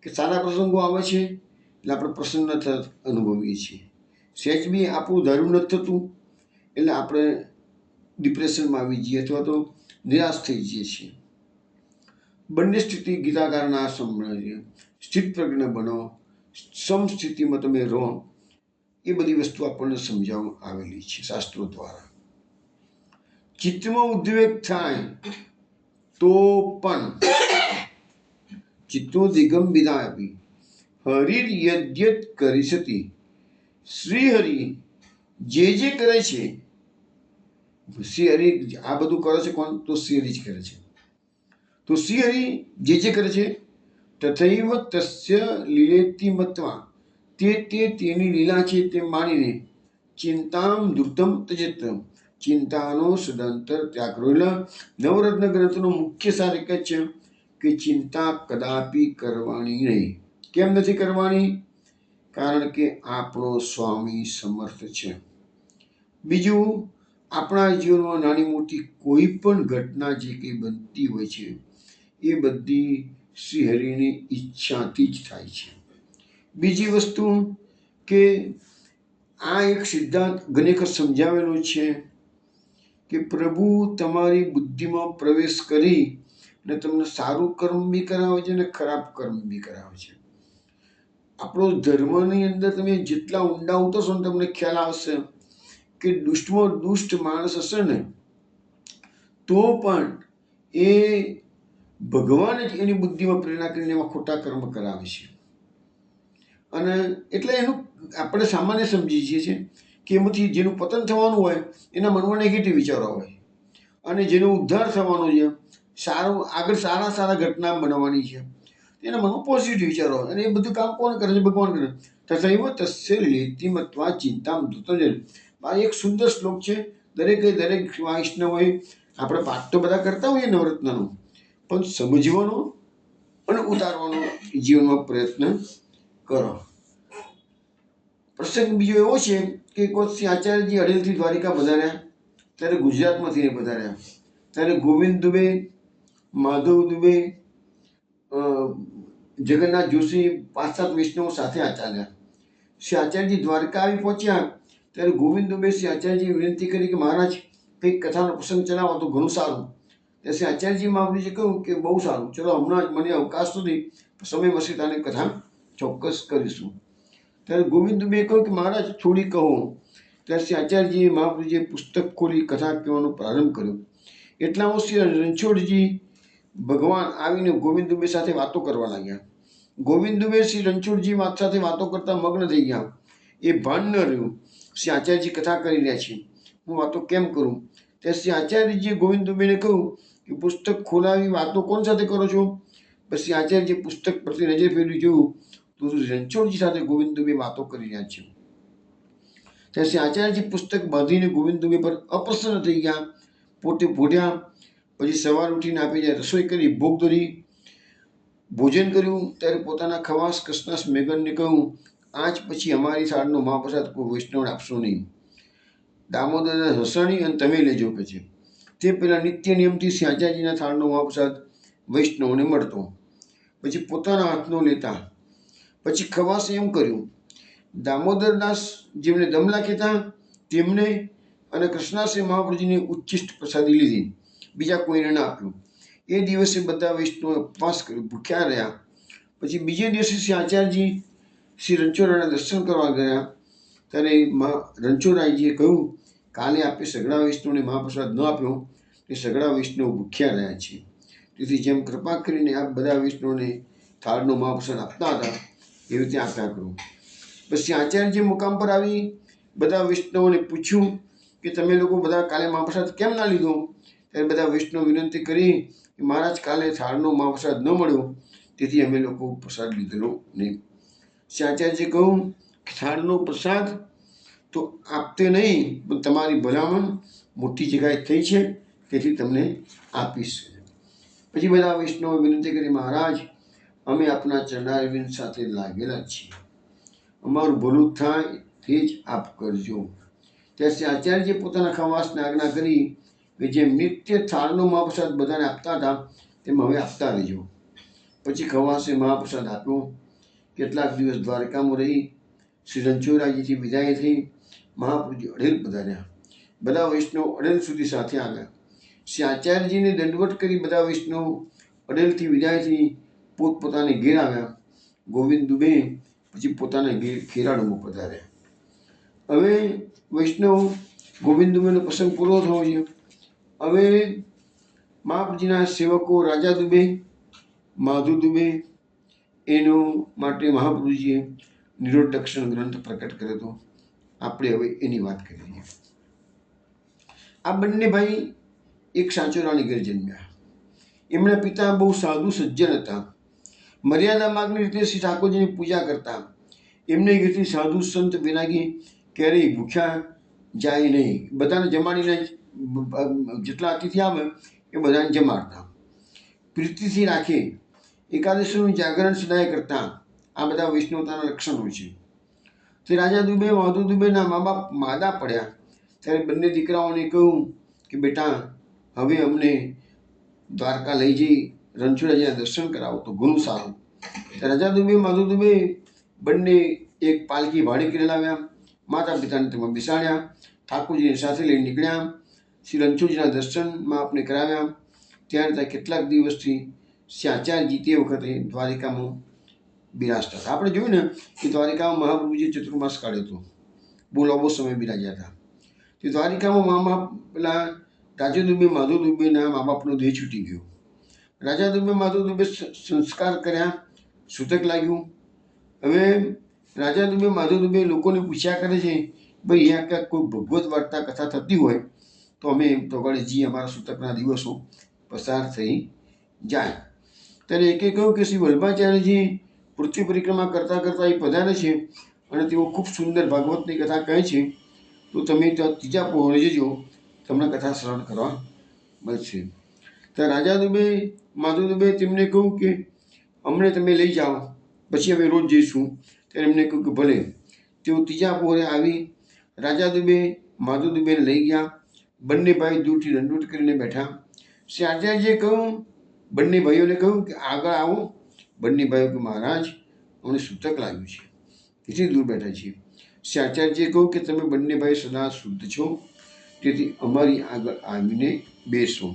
કે સારા પ્રસંગો આવે છે એટલે આપણે પ્રસન્નતા અનુભવીએ છીએ. સહેજ બી આપણું ધાર્યું નથી થતું એટલે આપણે ડિપ્રેશનમાં આવી જઈએ અથવા તો નિરાશ થઈ જઈએ છીએ. બંને સ્થિતિ ગીતાકારના આ સંભળાય છે. સ્થિત પ્રજ્ઞ બનો, સમસ્થિતિમાં તમે રહો. એ બધી વસ્તુ આપણને સમજાવવામાં આવેલી છે શાસ્ત્રો દ્વારા. ચિત્તમાં ઉદ્વેગ થાય તો પણ ચિત્તો દિગમ વિદાયપી હરિર્યદ્યત કરિષ્યતિ. શ્રી હરિ જે કરે છે, શ્રી હરિ આ બધું કરે છે કોણ? તો શ્રી હરિ જ કરે છે. તો શ્રી હરિ જે કરે છે તથૈવ તસ્ય લીલેતિ મત્વા. તેની લીલા છે તે માનીને ચિંતામ દુર્તમ ત્યજેત. ચિંતાનો સદંતર ત્યાગ કરો. એટલે નવરત્ન ગ્રંથનો મુખ્ય સાર એક જ છે કે ચિંતા કદાપી કરવાની નહીં. કેમ નથી કરવાની? કારણ કે આપણો સ્વામી સમર્થ છે. બીજું, આપણા જીવનમાં નાની મોટી કોઈ પણ ઘટના જે કંઈ બનતી હોય છે એ બધી શ્રી હરિની ઈચ્છાથી જ થાય છે. બીજી વસ્તુ કે આ એક સિદ્ધાંત ઘણી વખત સમજાવેલો છે કે પ્રભુ તમારી બુદ્ધિમાં પ્રવેશ કરી અને તમને સારું કર્મ બી કરાવે છે અને ખરાબ કર્મ બી કરાવે છે. આપણો ધર્મની અંદર તમે જેટલા ઊંડા ઉતરશો ને તમને ખ્યાલ આવશે કે દુષ્ટમાં દુષ્ટ માણસ હશે ને તો પણ એ ભગવાન જ એની બુદ્ધિમાં પ્રેરણા કરીને એમાં ખોટા કર્મ કરાવે છે. અને એટલે એનું આપણે સામાન્ય સમજીએ છીએ કે એમાંથી જેનું પતન થવાનું હોય એના મનમાં નેગેટિવ વિચારો હોય અને જેનો ઉદ્ધાર થવાનો છે, સારું આગળ સારા ઘટના બનવાની છે, એના મનમાં પોઝિટિવ વિચારો, અને એ બધું કામ કોણ કરે છે? ભગવાન કરે. તથૈવ તસ્ય લેતિમત્વા ચિંતામ ધૃતજન. આ એક સુંદર શ્લોક છે. દરેક વૈષ્ણવોએ, આપણે પાઠ તો બધા કરતા હોઈએ નવરત્નનો, પણ સમજવાનો અને ઉતારવાનો જીવનમાં પ્રયત્ન કરો. પ્રસંગ બીજો એવો છે કે એક વખત શ્રી આચાર્યજી અડેલથી દ્વારિકા પધાર્યા, ત્યારે ગુજરાતમાંથી પધાર્યા. ત્યારે ગોવિંદ દુબે, માધવ દુબે, જગન્નાથ જોશી, 5-7 વૈષ્ણવો સાથે ચાલ્યા. શ્રી આચાર્યજી દ્વારકા આવી પહોંચ્યા ત્યારે ગોવિંદ દુબે શ્રી આચાર્યજી વિનંતી કરી કે મહારાજ કંઈક કથાનો પ્રસંગ ચલાવો તો ઘણું સારું. ત્યારે શ્રી આચાર્યજી મહારાજે કહ્યું કે બહુ સારું, ચલો હમણાં જ મને અવકાશ નથી, સમય મળશે તાને કથા ચોક્કસ કરીશું. ત્યારે ગોવિંદ દુબે કહ્યું કે મહારાજ થોડી કહો. ત્યારે શ્રી આચાર્યજી મહાપ્રભુજીએ પુસ્તક ખોલી કથા કહેવાનો પ્રારંભ કર્યો. એટલામાં શ્રી રણછોડજી ભગવાન આવીને ગોવિંદ દુબે સાથે વાતો કરવા લાગ્યા. ગોવિંદ દુબે શ્રી રણછોડજી સાથે વાતો કરતા મગ્ન થઈ ગયા. એ ભાન ન રહ્યું શ્રી આચાર્યજી કથા કરી રહ્યા છે, હું વાતો કેમ કરું? ત્યારે શ્રી આચાર્યજીએ ગોવિંદ દુબેને કહ્યું કે પુસ્તક ખોલાવી વાતો કોણ સાથે કરો છો? પછી આચાર્યજી પુસ્તક પરથી નજર ફેરવી જોયું તો રણછોડજી સાથે ગોવિંદ દુબે વાતો કરી રહ્યા છે. ત્યારે શ્રી આચાર્યજી પુસ્તક બાંધીને ગોવિંદ દુબે પર અપ્રસન્ન થઈ ગયા. પોતે ભોઢ્યા. પછી સવાર ઉઠીને આપી જાય રસોઈ કરી, ભોગ ધરી, ભોજન કર્યું. ત્યારે પોતાના ખવાસ કૃષ્ણાસ મેઘનને કહ્યું, આજ પછી અમારી થાળનો મહાપ્રસાદ કોઈ વૈષ્ણવને આપશો નહીં. દામોદર હસણી અને તમે લેજો કે છે. તે પહેલાં નિત્ય નિયમથી શ્રી આચાર્યજીના થાળનો મહાપ્રસાદ વૈષ્ણવને મળતો. પછી પોતાના હાથનો લેતા. પછી ખવાસે એમ કર્યું, દામોદરદાસ જેમને દમલા કહેતા તેમને અને કૃષ્ણાસે મહાપ્રભુજીને ઉચ્ચિષ્ટ પ્રસાદી લીધી, બીજા કોઈને ના આપ્યું. એ દિવસે બધા વૈષ્ણવે ઉપવાસ કર્યો, ભૂખ્યા રહ્યા. પછી બીજે દિવસે શ્રી આચાર્યજી શ્રી રણછોડરાયના દર્શન કરવા ગયા. ત્યારે રણછોડરાયજીએ કહ્યું, કાલે આપે સઘળા વૈષ્ણવને મહાપ્રસાદ ન આપ્યો, તે સઘળા વૈષ્ણવ ભૂખ્યા રહ્યા છે. તેથી જેમ કૃપા કરીને આપ બધા વૈષ્ણવને થાળનો મહાપ્રસાદ આપતા હતા એવી રીતે આપ્યા કરો. પછી આચાર્યજી મુકામ પર આવી બધા વૈષ્ણવોને પૂછ્યું કે તમે લોકો બધા કાલે મહાપ્રસાદ કેમ ના લીધો? ત્યારે બધા વૈષ્ણવ વિનંતી કરી કે મહારાજ કાલે થાળનો મહાપ્રસાદ ન મળ્યો, તેથી અમે લોકો પ્રસાદ લીધેલો નહીં. શ્રી આચાર્યજીએ કહ્યું કે થાળનો પ્રસાદ તો આપતે નહીં, પણ તમારી ભલામણ મોટી જગ્યાએ થઈ છે, તેથી તમને આપીશ. પછી બધા વૈષ્ણવો વિનંતી કરી, મહારાજ અમે આપના ચરણારવિંદ સાથે લાગેલા છીએ, અમારું ભલું થાય તે જ આપ કરજો. ત્યારે શ્રી આચાર્યજીએ પોતાના ખવાસને આજ્ઞા કરી કે જેમ નિત્ય થાળનો મહાપ્રસાદ બધાને આપતા હતા તેમ હવે આપતા રહેજો. પછી ખવાસે મહાપ્રસાદ આપ્યો. કેટલાક દિવસ દ્વારકામાં રહી શ્રી રણછોડરાયજીથી વિદાય થઈ મહાપ્રભુજી અડેલ પધાર્યા. બધા વૈષ્ણવ અડેલ સુધી સાથે આવ્યા. શ્રી આચાર્યજીને દંડવત કરી બધા વૈષ્ણવ અડેલથી વિદાય થઈ પોતપોતાને ઘેર આવ્યા. ગોવિંદ દુબે પછી પોતાના ઘેર ખેરાળુમાં પધાર્યા. હવે વૈષ્ણવ ગોવિંદ દુબેનો પ્રસંગ પૂરો થયો છે. હવે મહાપ્રભુજીના સેવકો રાજા દુબે, માધુ દુબે, એનો માટે મહાપ્રભુજીએ નિરોધદક્ષિણ ગ્રંથ પ્રકટ કર્યો હતો. આપણે હવે એની વાત કરીએ. આ બંને ભાઈ એક સાચોરાની ઘેર જન્મ્યા. એમના પિતા બહુ સાધુ સજ્જન હતા. મર્યાદા માર્ગની રીતે શ્રી ઠાકોરજીની પૂજા કરતા. એમને ઘેરથી સાધુ સંત વિરાગી ક્યારેય ભૂખ્યા જાય નહીં. બધાને જમાડીને જેટલા અતિથિ આવે એ બધાને જમાડતા, પ્રીતિથી રાખે. એકાદશીનું જાગરણ સદાય કરતા. આ બધા વૈષ્ણવતાના લક્ષણો છે. તે રાજા દુબે, માધુ દુબેના મા બાપ માદા પડ્યા ત્યારે બંને દીકરાઓને કહ્યું કે બેટા હવે અમને દ્વારકા લઈ જઈ રણછોડરાયજીના દર્શન કરાવો તો ઘણું સારું. રાજા દુબે, માધુ દુબે બંને એક પાલકી ભાડે કરી લાવ્યા. માતા પિતાને તેમાં બેસાડ્યા. ઠાકોરજીને સાથે લઈને નીકળ્યા. શ્રી રણછોડજીના દર્શનમાં આપણે કરાવ્યા. ત્યારે ત્યાં કેટલાક દિવસથી શ્રી આચાર્યજી તે વખતે દ્વારિકામાં બિરાજતા હતા. આપણે જોયું ને કે દ્વારિકામાં મહાપ્રભુજી ચતુર્માસ કાઢ્યો હતો, બહુ લાંબો સમય બિરાજ્યા હતા. તે દ્વારિકામાં પેલા રાજા દુબે, માધુ દુબેના મા બાપનો દેહ છૂટી ગયો. રાજા દુબે, માધુ દુબે સંસ્કાર કર્યા, સૂતક લાગ્યું. હવે રાજા દુબે, માધુ દુબે લોકોને પૂછ્યા કરે છે, ભાઈ અહીંયા ક્યાંક કોઈ ભગવત વાર્તા કથા થતી હોય તો અમે તો વળી જી અમારા સૂતકના દિવસો પસાર થઈ જાય. ત્યારે એકે કહ્યું કે શ્રી વલ્લભાચાર્યજી પૃથ્વી પરિક્રમા કરતાં કરતાં એ પધારે છે અને તેઓ ખૂબ સુંદર ભાગવતની કથા કહે છે, તો તમે ત્યાં ત્રીજા પહોળે જજો, તમને કથા શ્રવણ કરવા મળશે. ત્યાં રાજા દુબે માધુ દુબે તેમને કહ્યું કે અમને તમે લઈ જાઓ, પછી અમે રોજ જઈશું. ત્યારે એમને કહ્યું કે ભલે. તેઓ ત્રીજા પહોરે આવી રાજા દુબે માધુ દુબેને લઈ ગયા. બંને ભાઈ દૂરથી દંડોત કરીને બેઠા. શ્રી આચાર્યજીએ કહ્યું, બંને ભાઈઓને કહ્યું કે આગળ આવો. બંને ભાઈઓ કે મહારાજ અમને સૂતક લાગ્યું છે, તેથી દૂર બેઠા છીએ. શ્રી આચાર્યજીએ કહ્યું કે તમે બંને ભાઈ સદા શુદ્ધ છો, તેથી અમારી આગળ આવીને બેસો,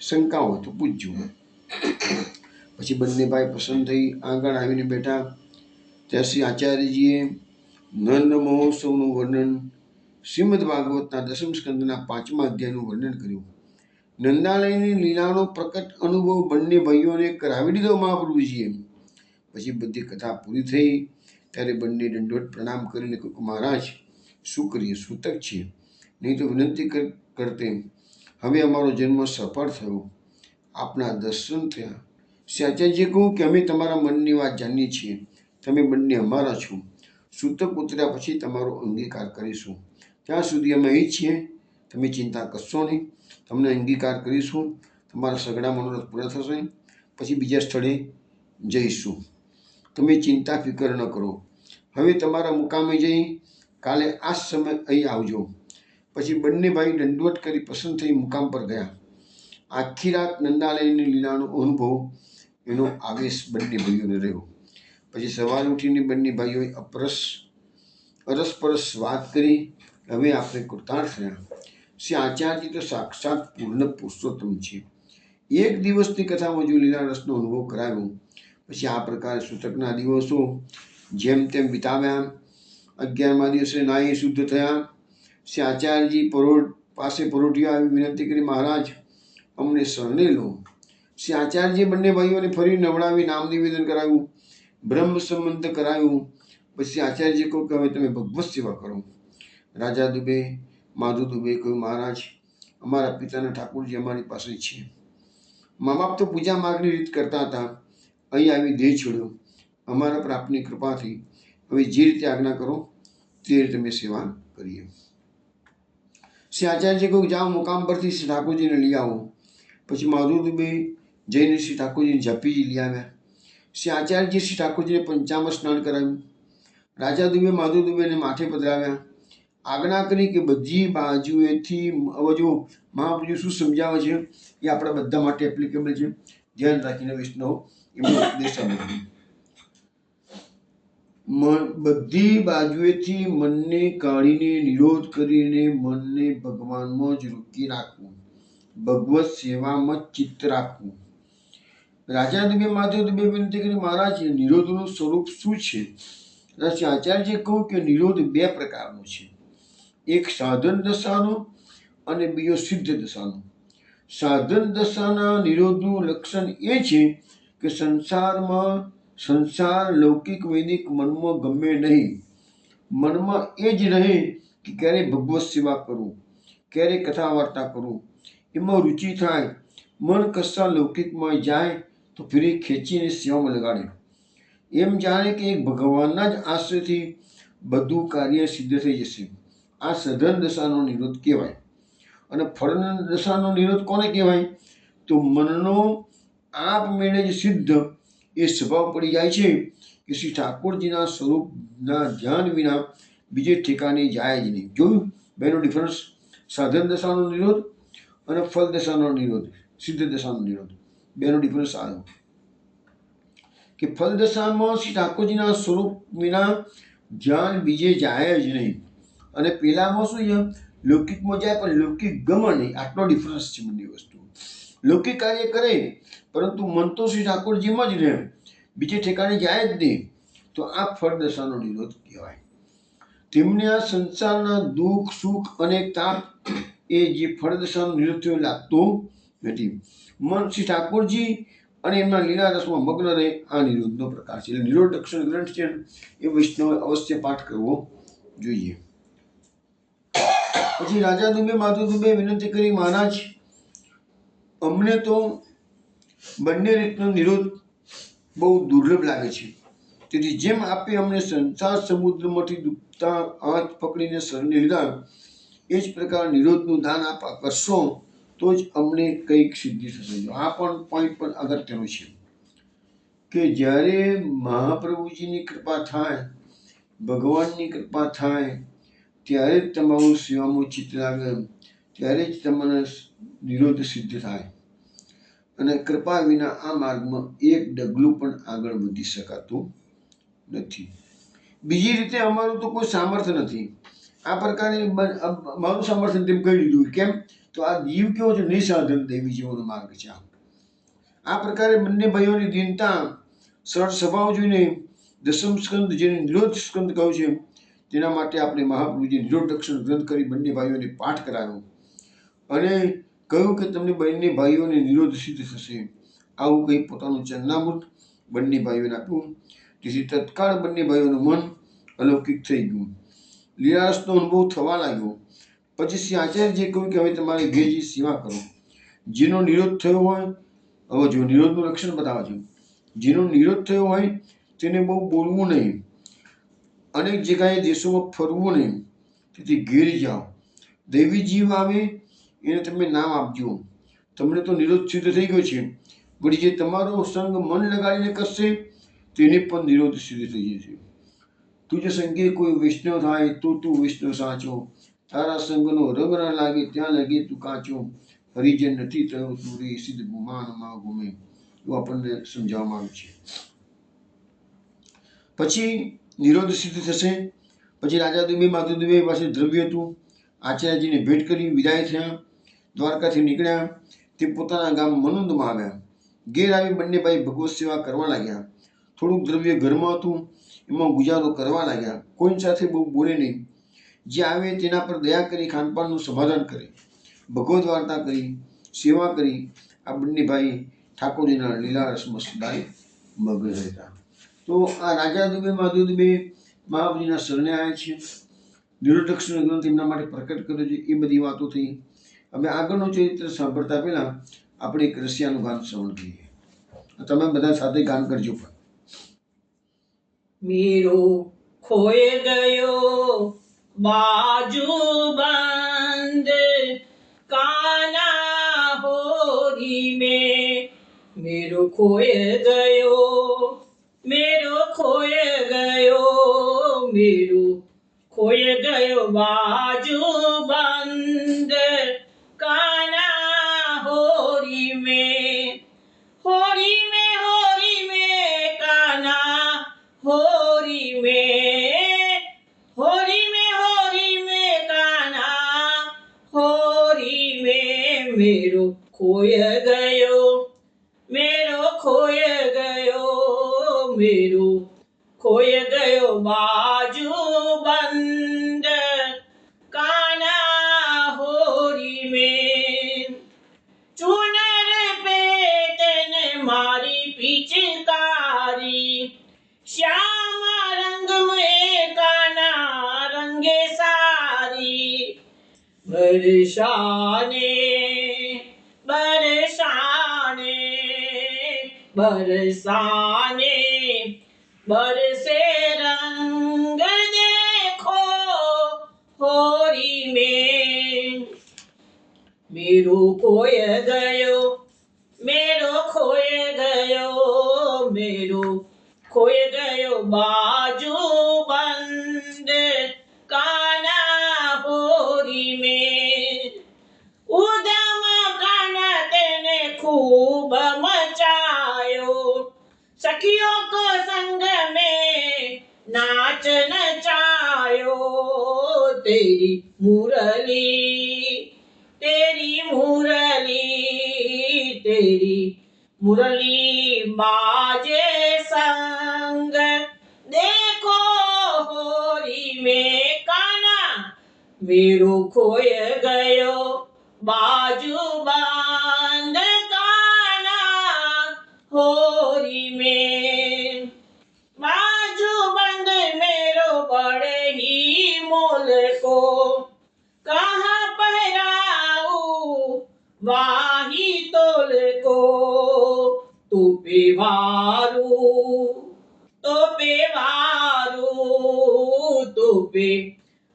શંકા હોય તો પૂછજો. પછી બંને ભાઈ પસંદ થઈ આગળ આવીને બેઠા. ત્યાં શ્રી આચાર્યજીએ નંદ મહોત્સવનું વર્ણન, શ્રીમદ ભાગવતના દસમ સ્કંદના 5મા અધ્યાયનું વર્ણન કર્યું. નંદાલયની લીલાનો પ્રકટ અનુભવ બંને ભાઈઓને કરાવી દીધો મહાપ્રભુજીએ. પછી બધી કથા પૂરી થઈ ત્યારે બંને દંડવત પ્રણામ કરીને કહ્યું, મહારાજ શું કરીએ, સૂતક છે, નહીં તો વિનંતી કરતે. હવે અમારો જન્મ સફળ થયો, આપના દર્શન થયા. શ્રી આચાર્યજીએ કહ્યું કે અમે તમારા મનની વાત જાણીએ છીએ, તમે બંને અમારા છો. સૂતક ઉતર્યા પછી તમારો અંગીકાર કરીશું. ત્યાં સુધી અમે અહીં છીએ, તમે ચિંતા કરશો નહીં, તમને અંગીકાર કરીશું. તમારા સગડા મનોરથ પૂરા થશે, પછી બીજા સ્થળે જઈશું. તમે ચિંતા ફિકર ન કરો. હવે તમારા મુકામે જઈ કાલે આ જ સમય અહીં આવજો. પછી બંને ભાઈ દંડવત કરી પસંદ થઈ મુકામ પર ગયા. આખી રાત નંદાલયની લીલાનો અનુભવ, એનો આવેશ બંને ભાઈઓને રહ્યો. પછી સવારે ઉઠીને બંને ભાઈઓએ અરસપરસ વાત કરી. હવે આપણે કૃતાર્થ થયા. શ્રી આચાર્યજી તો સાક્ષાત પૂર્ણ પુરુષોત્તમ છે. એક દિવસની કથામાં જો લીલા રસનો અનુભવ કરાવ્યો. પછી આ પ્રકારે સૂતકના દિવસો જેમ તેમ વિતાવ્યા. 11મા દિવસે નાહી શુદ્ધ થયા. શ્રી આચાર્યજી પાસે પરોઢિયા આવી વિનંતી કરી, મહારાજ અમને શરણે લો. શ્રી આચાર્યજીએ બંને ભાઈઓને ફરી નવડાવી નામ નિવેદન કરાવ્યું, બ્રહ્મ સંબંધ કરાવ્યું. પછી આચાર્યજીએ કહ્યું કે હવે તમે ભગવત સેવા કરો. રાજા દુબે માધુ દુબે કહ્યું, મહારાજ અમારા પિતાના ઠાકોરજી અમારી પાસે છે. મા બાપ તો પૂજા માર્ગની રીત કરતા હતા, અહીં આવી દેહ છોડ્યો. અમારા પર આપની કૃપાથી હવે જે રીતે આજ્ઞા કરો તે રીતે અમે સેવા કરીએ. શ્રી આચાર્યજીએ કહ્યું, જાઓ મુકામ પરથી શ્રી ઠાકોરજીને લઈ આવો. પછી માધુ દુબે જઈને શ્રી ઠાકોરજીને ઝાપી લઈ આવ્યા. શ્રી આચાર્યજીએ શ્રી ઠાકોરજીને પંચામૃત સ્નાન કરાવ્યું. રાજા દુબે માધુ દુબેને માથે પધરાવ્યા. આજ્ઞા કરી કે બધી બાજુએથી, હવે જો મહાપ્રભુ શું સમજાવે છે એ આપણા બધા માટે એપ્લિકેબલ છે. ધ્યાન રાખીને વૈષ્ણવ એમનો ઉપદેશ સાંભળો. બધી બાજુએથી મનને કાઢીને નિરોધ કરીને મનને ભગવાનમાં જ રોકી રાખવું, ભગવત સેવામાં ચિત્ત રાખવું. રાજા દુબે માધવ દુબે વિનંતી કરી, મહારાજ નિરોધનું સ્વરૂપ શું છે? શ્રી આચાર્યજીએ કહ્યું કે નિરોધ બે પ્રકારનો છે, એક સાધન દશાનો અને બીજો સિદ્ધ દશાનો. સાધન દશાના નિરોધનું લક્ષણ એ છે કે સંસાર લૌકિક વૈદિક મનમાં ગમે નહીં. મનમાં એ જ રહે કે ક્યારે ભગવત સેવા કરું, ક્યારે કથા વાર્તા કરું, એમાં રુચિ થાય. મન કશા લૌકિકમાં જાય તો ફરી ખેંચીને સેવામાં લગાડે. એમ જાણે કે એક ભગવાનના જ આશ્રયથી બધું કાર્ય સિદ્ધ થઈ જશે. આ સઘન દશાનો નિરોધ કહેવાય. અને ફળ દશાનો નિરોધ કોને કહેવાય? તો મનનો આપમેળે જ સિદ્ધ એ સ્વભાવ પડી જાય છે કે શ્રી ઠાકોરજીના સ્વરૂપના ધ્યાન વિના બીજે ઠેકાને જાય જ નહીં. જોયું બેનો ડિફરન્સ? સાધન દશાનો નિરોધ અને ફળ દશાનો નિરોધ, સિદ્ધ દશાનો નિરોધ, બેનો ડિફરન્સ આવ્યો કે ફળ દશામાં શ્રી ઠાકોરજીના સ્વરૂપ વિના ધ્યાન બીજે જાય જ નહીં. અને પેલામાં શું છે? લૌકિકમાં જાય પણ લૌકિક ગમે નહીં. આટલો ડિફરન્સ છે બંને વસ્તુ. લૌકિક કાર્ય કરે પરંતુ મન તો શ્રી ઠાકોરજીમાં જ રહે, બીજે ઠેકાણે જાય જ નહીં. તો આ ફળ દશાનો નિરોધ કહેવાય. તેમને આ સંસારના દુઃખ સુખ અને તાપ એ જે ફળ દશાનો નિરોધ થયો લાગતો નથી. મન શ્રી ઠાકોરજી અને એમના લીલા રસમાં મગ્ન રહે, આ નિરોધનો પ્રકાર છે. એટલે નિરોધ લક્ષણ ગ્રંથ છે એ વૈષ્ણવે અવશ્ય પાઠ કરવો જોઈએ. પછી રાજા દુબે માધુ દુબે વિનંતી કરી, મહારાજ અમને તો બંને રીતનો નિરોધ બહુ દુર્લભ લાગે છે. તેથી જેમ આપે અમને સંસાર સમુદ્રમાંથી ડૂબતા હાથ પકડીને શરણે લીધા, એ જ પ્રકાર નિરોધનું દાન આપા કરશો તો જ અમને કંઈક સિદ્ધિ થશે. આ પણ પોઈન્ટ પણ અગત્યનો છે કે જ્યારે મહાપ્રભુજીની કૃપા થાય, ભગવાનની કૃપા થાય, ત્યારે જ તમારું સેવામાં ચિત્ત લાગે, ત્યારે જ તમને નિરોધ સિદ્ધ થાય. અને કૃપા વિના આ માર્ગમાં એક ડગલું પણ આગળ વધી શકાતું નથી. બીજી રીતે અમારું તો કોઈ સામર્થ્ય નથી. આ પ્રકારે મારું સામર્થ્ય તેમ કહી દીધું. કેમ? તો આ જીવ કેવો છે? નિસાધન દેવી જીવોનો માર્ગ છે. આ પ્રકારે બંને ભાઈઓની દીનતા, સરળ સ્વભાવ જોઈને દસમ સ્કંદ, જેને નિરોધ સ્કંદ કહ્યું છે, તેના માટે આપણે મહાપ્રભુજી નિરોધ દક્ષિણ ગ્રંથ કરી બંને ભાઈઓને પાઠ કરાયો અને કહ્યું કે તમને બંને ભાઈઓને નિરોધ સિદ્ધ થશે. આવું કહી પોતાનું ચરણામૃત બંને ભાઈઓને આપ્યું. તેથી તત્કાળ બંને ભાઈઓનું મન અલૌકિક થઈ ગયું. લીલારસનો અનુભવ થવા લાગ્યો. પછી શ્રી આચાર્યજીએ કહ્યું કે હવે તમારે ઘેરજી સેવા કરો. જેનો નિરોધ થયો હોય, હવે જો નિરોધનું લક્ષણ બતાવે છે, જેનો નિરોધ થયો હોય તેને બહુ બોલવું નહીં, અનેક જગ્યાએ દેશોમાં ફરવું નહીં. તેથી ઘેર જાઓ. દૈવી જીવ આવે એને તમે નામ આપજો. તમને તો નિરોધ સિદ્ધ થઈ ગયો છે, વળી જે તમારો સંગ મન લગાડીને કરશે તેને પણ નિરોધ સિદ્ધ થઈ જશે. તુજ સંગે કોઈ વૈષ્ણવ થાય તો તું વૈષ્ણવ સાચો, તારા સંગનો રંગ ન લાગે ત્યાં લગે તું કાચો, હરિજન નથી થયો તું રે સિદ્ધ ગુમાનમાં ગુમે. એવું આપણને સમજાવવામાં આવ્યું છે. પછી નિરોધ સિદ્ધ થશે. પછી રાજા દુબે માધુ દુબે પાસે દ્રવ્ય હતું. આચાર્યજીને ભેટ કરી વિદાય થયા. દ્વારકાથી નીકળ્યા. તે પોતાના ગામ મનુંદમાં આવ્યા. ઘેર આવી બંને ભાઈ ભગવત સેવા કરવા લાગ્યા. થોડુંક દ્રવ્ય ઘરમાં હતું, એમાં ગુજારો કરવા લાગ્યા. કોઈ સાથે બહુ બોલે નહીં. જે આવે તેના પર દયા કરી ખાનપાનનું સમાધાન કરે. ભગવત વાર્તા કરી, સેવા કરી. આ બંને ભાઈ ઠાકોરજીના લીલા રસમાં સદાય મગ્ન રહેતા. તો આ રાજા દુબે માધુ દુબે મહાપ્રભુજીના શરણે આવ્યા છે. નિરોધક્ષણ ગ્રંથ એમના માટે પ્રકટ કર્યો છે. એ બધી વાતો થઈ. હવે આગળનું ચરિત્ર સાંભળતા પહેલા આપણે એક રસિયાનું ગાન શ્રવણ કરીએ. તમે બધા સાથે ગાન કરજો. પણ મીરો ખોય ગયો બાજુ બંધ, કાના હોરી में मेरो खोय गयो, मेरो खोय गयो, मेरो खोय गयो बाजू બંધ, કાના હોરી में, होरी में, होरी में काना, होरी में, होरी में, होरी में काना, होरी में मेरो खोय गयो, मेरो खोय गयो, मेरो खोय गयो बाजू બંધ, કાના હોરી में, चूनर पे तेने मारी पिचकारी, श्याम रंग में काना रंगे सारी, बरसाने बरसाने बरसाने बरसे रंग देखो होरी में, मेरो खोय गयो, मेरो खोय गयो, मेरो खोय गयो बाजू બંધ, કાના હોરી में, ઉદમ કાના તેને खूब मचायो, सखियों को संग में नाच नचायो, तेरी मुरली, तेरी मुरली, तेरी मुरली बाजे संग, देखो होरी में काना, मेरो खोय गयो बाजू બંધ, काना होरी में, बाजू બંધ मेरो बड़े ही मोल को, कहाँ पहराऊं वाही तोल को, तू पिवारू રૂપે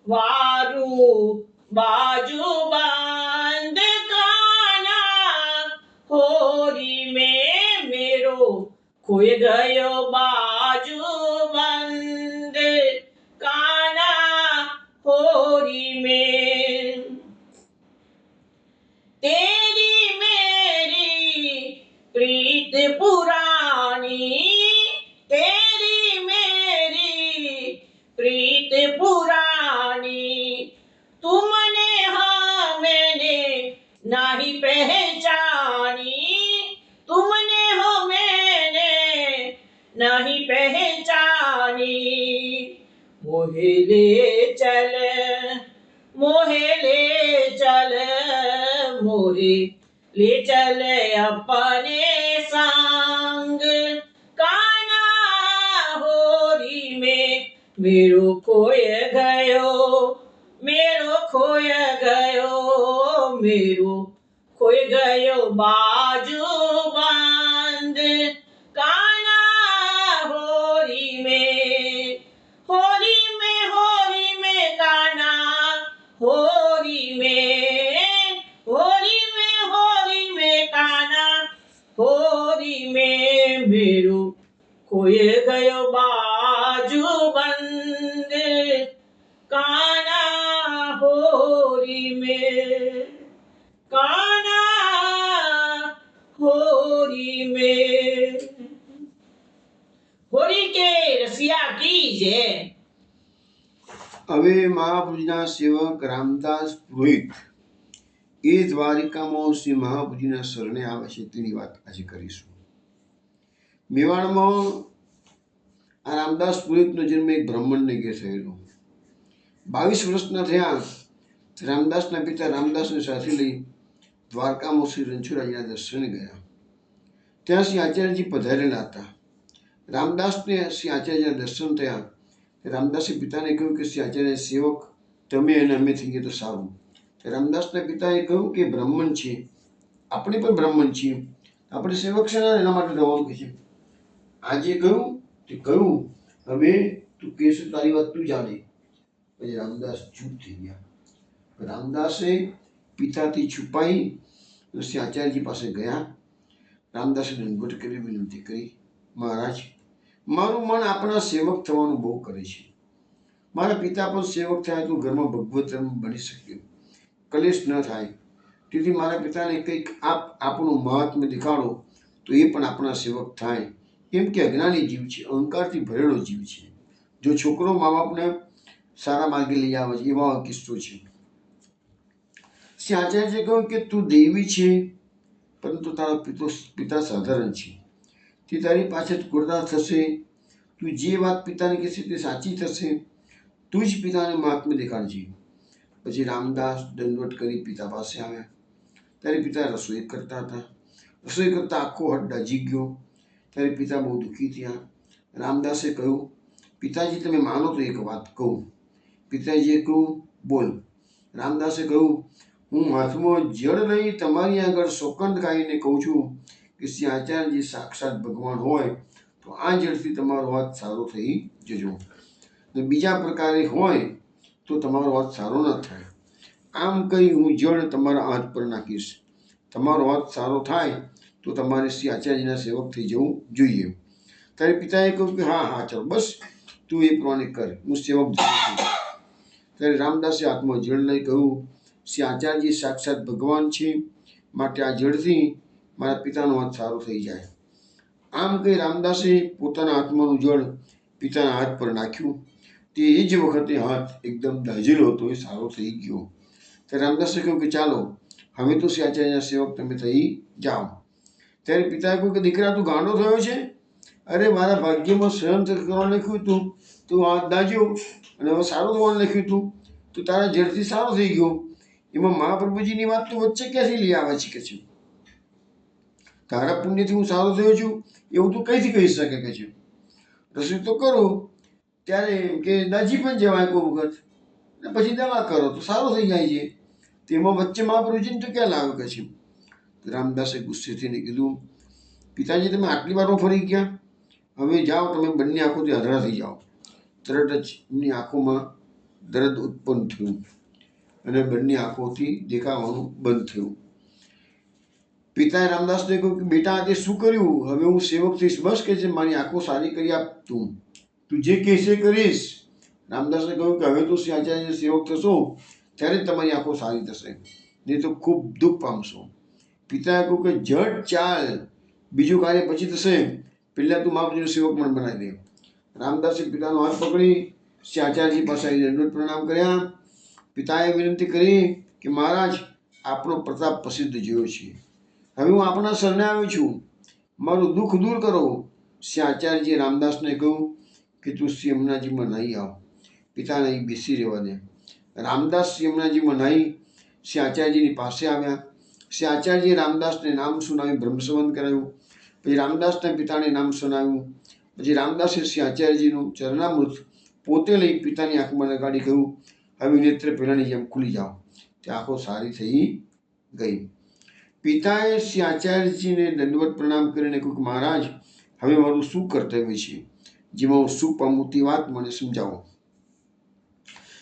વારું बाजू बंद काना होरी में मेरो खोई गयो बाजू बंद काना होरी में तेरी मेरी प्रीत पुरानी तेरी मेरी प्रीत पुरानी तुमने हाँ मैंने नहीं पहचानी तुमने हो मैंने नहीं पहचानी मोहे ले चल मोहे ले चल मोहे ले चल अपने संग काना होरी में मेरो खोय गयो मेरो खोय गयो मेरो खोय गयो बाजू बंद काना होरी में होरी में काना होरी में होरी में काना होरी में मेरो खोय गयो बाजू बंद काना होरी में काना होरी में होरी के रसिया की जय। હવે મહાપુરુષના સેવક રામદાસ પુરોહિત એ દ્વારિકામાં શ્રી મહાપુરુષના શરણે આવે છે તેની વાત આજે કરીશું। મેવાડમાં આ રામદાસ પુરોહિતનો જન્મ એક બ્રાહ્મણને ઘેર થયેલો। 22 વર્ષના થયા રામદાસના પિતા રામદાસને સાથે લઈ દ્વારકામાં શ્રી રણછોડરાયના દર્શને ગયા। ત્યાં શ્રી આચાર્યજી પધારેલા હતા। રામદાસને શ્રી આચાર્યના દર્શન થયા। રામદાસે પિતાને કહ્યું કે શ્રી આચાર્ય સેવક તમે અને અમે થઈએ તો સારું। રામદાસના પિતાએ કહ્યું કે બ્રાહ્મણ છે, આપણે પણ બ્રાહ્મણ છીએ, આપણે સેવક છે એના માટે રહેવાનું કે છે। આજે કહ્યું તે કહ્યું, હવે તું કહેશે તારી વાત તું જાણે। પછી રામદાસ ચૂપ થઈ ગયા। રામદાસે પિતાથી છુપાઈ શ્રી આચાર્યજી પાસે ગયા। રામદાસે દંડવત કરી વિનંતી કરી, મહારાજ મારું મન આપણા સેવક થવાનું બહુ કરે છે। મારા પિતા પણ સેવક થયા તો ઘરમાં ભગવત ધર્મ બની શકે, કલેશ ન થાય। તેથી મારા પિતાને કંઈક આપણું મહાત્મ્ય દેખાડો તો એ પણ આપણા સેવક થાય। કેમ કે અજ્ઞાની જીવ છે, અહંકારથી ભરેલો જીવ છે। જો છોકરો મા બાપને સારા માર્ગે લઈ આવે છે, એવા કિસ્સો છે। શ્રી આચાર્યએ કહ્યું કે તું દેવી છે, પરંતુ તારા પિતા સાધારણ છે, તે તારી પાછળ કુર્તા થશે। તું જે વાત પિતાને કહેશે તે સાચી થશે। તું જ પિતાને મહાત્મ્ય દેખાડજે। પછી રામદાસ દંડવત કરી પિતા પાસે આવ્યા। ત્યારે પિતા રસોઈ કરતા હતા। રસોઈ કરતા આખો હટ દાજી ગયો। ત્યારે પિતા બહુ દુઃખી થયા। રામદાસે કહ્યું, પિતાજી તમે માનો તો એક વાત કહું। પિતાજીએ કહ્યું, બોલ। રામદાસે કહ્યું, હું હાથમાં જળ લઈ તમારી આગળ સોગંદ ખાઈને કહું છું કે શ્રી આચાર્યજી સાક્ષાત ભગવાન હોય તો આ જળથી તમારો હાથ સારો થઈ જજો, ને બીજા પ્રકારે હોય તો તમારો હાથ સારો ન થાય। આમ કહી હું જળ તમારા હાથ પર નાખીશ, તમારો હાથ સારો થાય તો તમારે શ્રી આચાર્યજીના સેવક થઈ જવું જોઈએ। ત્યારે પિતાએ કહ્યું કે હા હા ચાલો બસ તું એ પ્રમાણે કર, હું સેવક છું। ત્યારે રામદાસે હાથમાં જળ લઈ કહ્યું, શ્રી આચાર્યજી સાક્ષાત ભગવાન છે, માટે આ જળથી મારા પિતાનો હાથ સારો થઈ જાય। આમ કહી રામદાસે પોતાના હાથમાંનું જળ પિતાના હાથ પર નાખ્યું। તે જ વખતે હાથ એકદમ દાઝેલો હતો, એ સારો થઈ ગયો। ત્યારે રામદાસે કહ્યું કે ચાલો હવે તો શ્રી આચાર્યના સેવક તમે થઈ જાઓ। ત્યારે પિતાએ કહ્યું કે દીકરા તું ગાંડો થયો છે? અરે મારા ભાગ્યમાં સહન કરવાનું લખ્યું હતું, તું હાથ દાજ્યો અને હવે સારું થવાનું લખ્યું હતું, તો તારા જળથી સારો થઈ ગયો। એમાં મહાપ્રભુજીની વાત તો વચ્ચે ક્યાંથી લઈ આવે છે કે છે? તારા પુણ્યથી હું સારો થયો છું એવું તું કઈથી કહી શકે કે છે? રસોઈ તો કરો ત્યારે કે દાજી પણ જવાય કોઈ વખત, ને પછી દવા કરો તો સારો થઈ જાય છે, તેમાં વચ્ચે મહાપ્રભુજીને તો ક્યાં લાવે કે છે? રામદાસે ગુસ્સે થઈને કીધું, પિતાજી તમે આટલી વારમાં ફરી ગયા, હવે જાઓ તમે બંને આંખોથી અધરા થઈ જાઓ। તરત જ એમની આંખોમાં દર્દ ઉત્પન્ન થયું અને બંને આંખોથી દેખાવાનું બંધ થયું. પિતાએ રામદાસને કહ્યું કે બેટા તે શું કર્યું? હવે હું સેવક થઈશ, બસ કે છે મારી આંખો સારી કરી આપ તું જે કહેશે કરીશ. રામદાસે કહ્યું કે હવે તું શ્રી આચાર્ય સેવક થશો ત્યારે જ તમારી આંખો સારી થશે, નહીં તો ખૂબ દુઃખ પામશો. પિતાએ કહ્યું કે જડ ચાલ, બીજું કાર્ય પછી થશે, પહેલાં તું મહાપ્રભુજીનો સેવક પણ બનાવી દે. રામદાસે પિતાનો હાથ પકડી શ્રી આચાર્યજી પાસે આવી દંડવત પ્રણામ કર્યા. પિતાએ વિનંતી કરી કે મહારાજ આપણો પ્રતાપ પ્રસિદ્ધ જોયો છે, હવે હું આપણા શરણે આવ્યો છું, મારું દુઃખ દૂર કરો. શ્રી આચાર્યજીએ રામદાસને કહ્યું કે તું શ્રી યમુનાજીમાં નહીં આવ, પિતાને અહીં બેસી રહેવા દે. રામદાસ શ્રી યમુનાજીમાં નહીં શ્રી આચાર્યજીની પાસે આવ્યા. શ્રી આચાર્યજીએ રામદાસને નામ સુનાવી બ્રહ્મસંબંધ કરાવ્યું. પછી રામદાસના પિતાને નામ સુનાવ્યું. પછી રામદાસે શ્રી આચાર્યજીનું ચરણામૃત પોતે લઈ પિતાની આંખમાં લગાડી કહ્યું, હવે નેત્ર પહેલાંની જેમ ખુલી જાઓ. તે આંખો સારી થઈ ગઈ. પિતાએ શ્રી આચાર્યજીને દંડવત પ્રણામ કરીને કહ્યું કે મહારાજ હવે મારું શું કર્તવ્ય છે, જેમાં હું શું પામું તે વાત મને સમજાવો.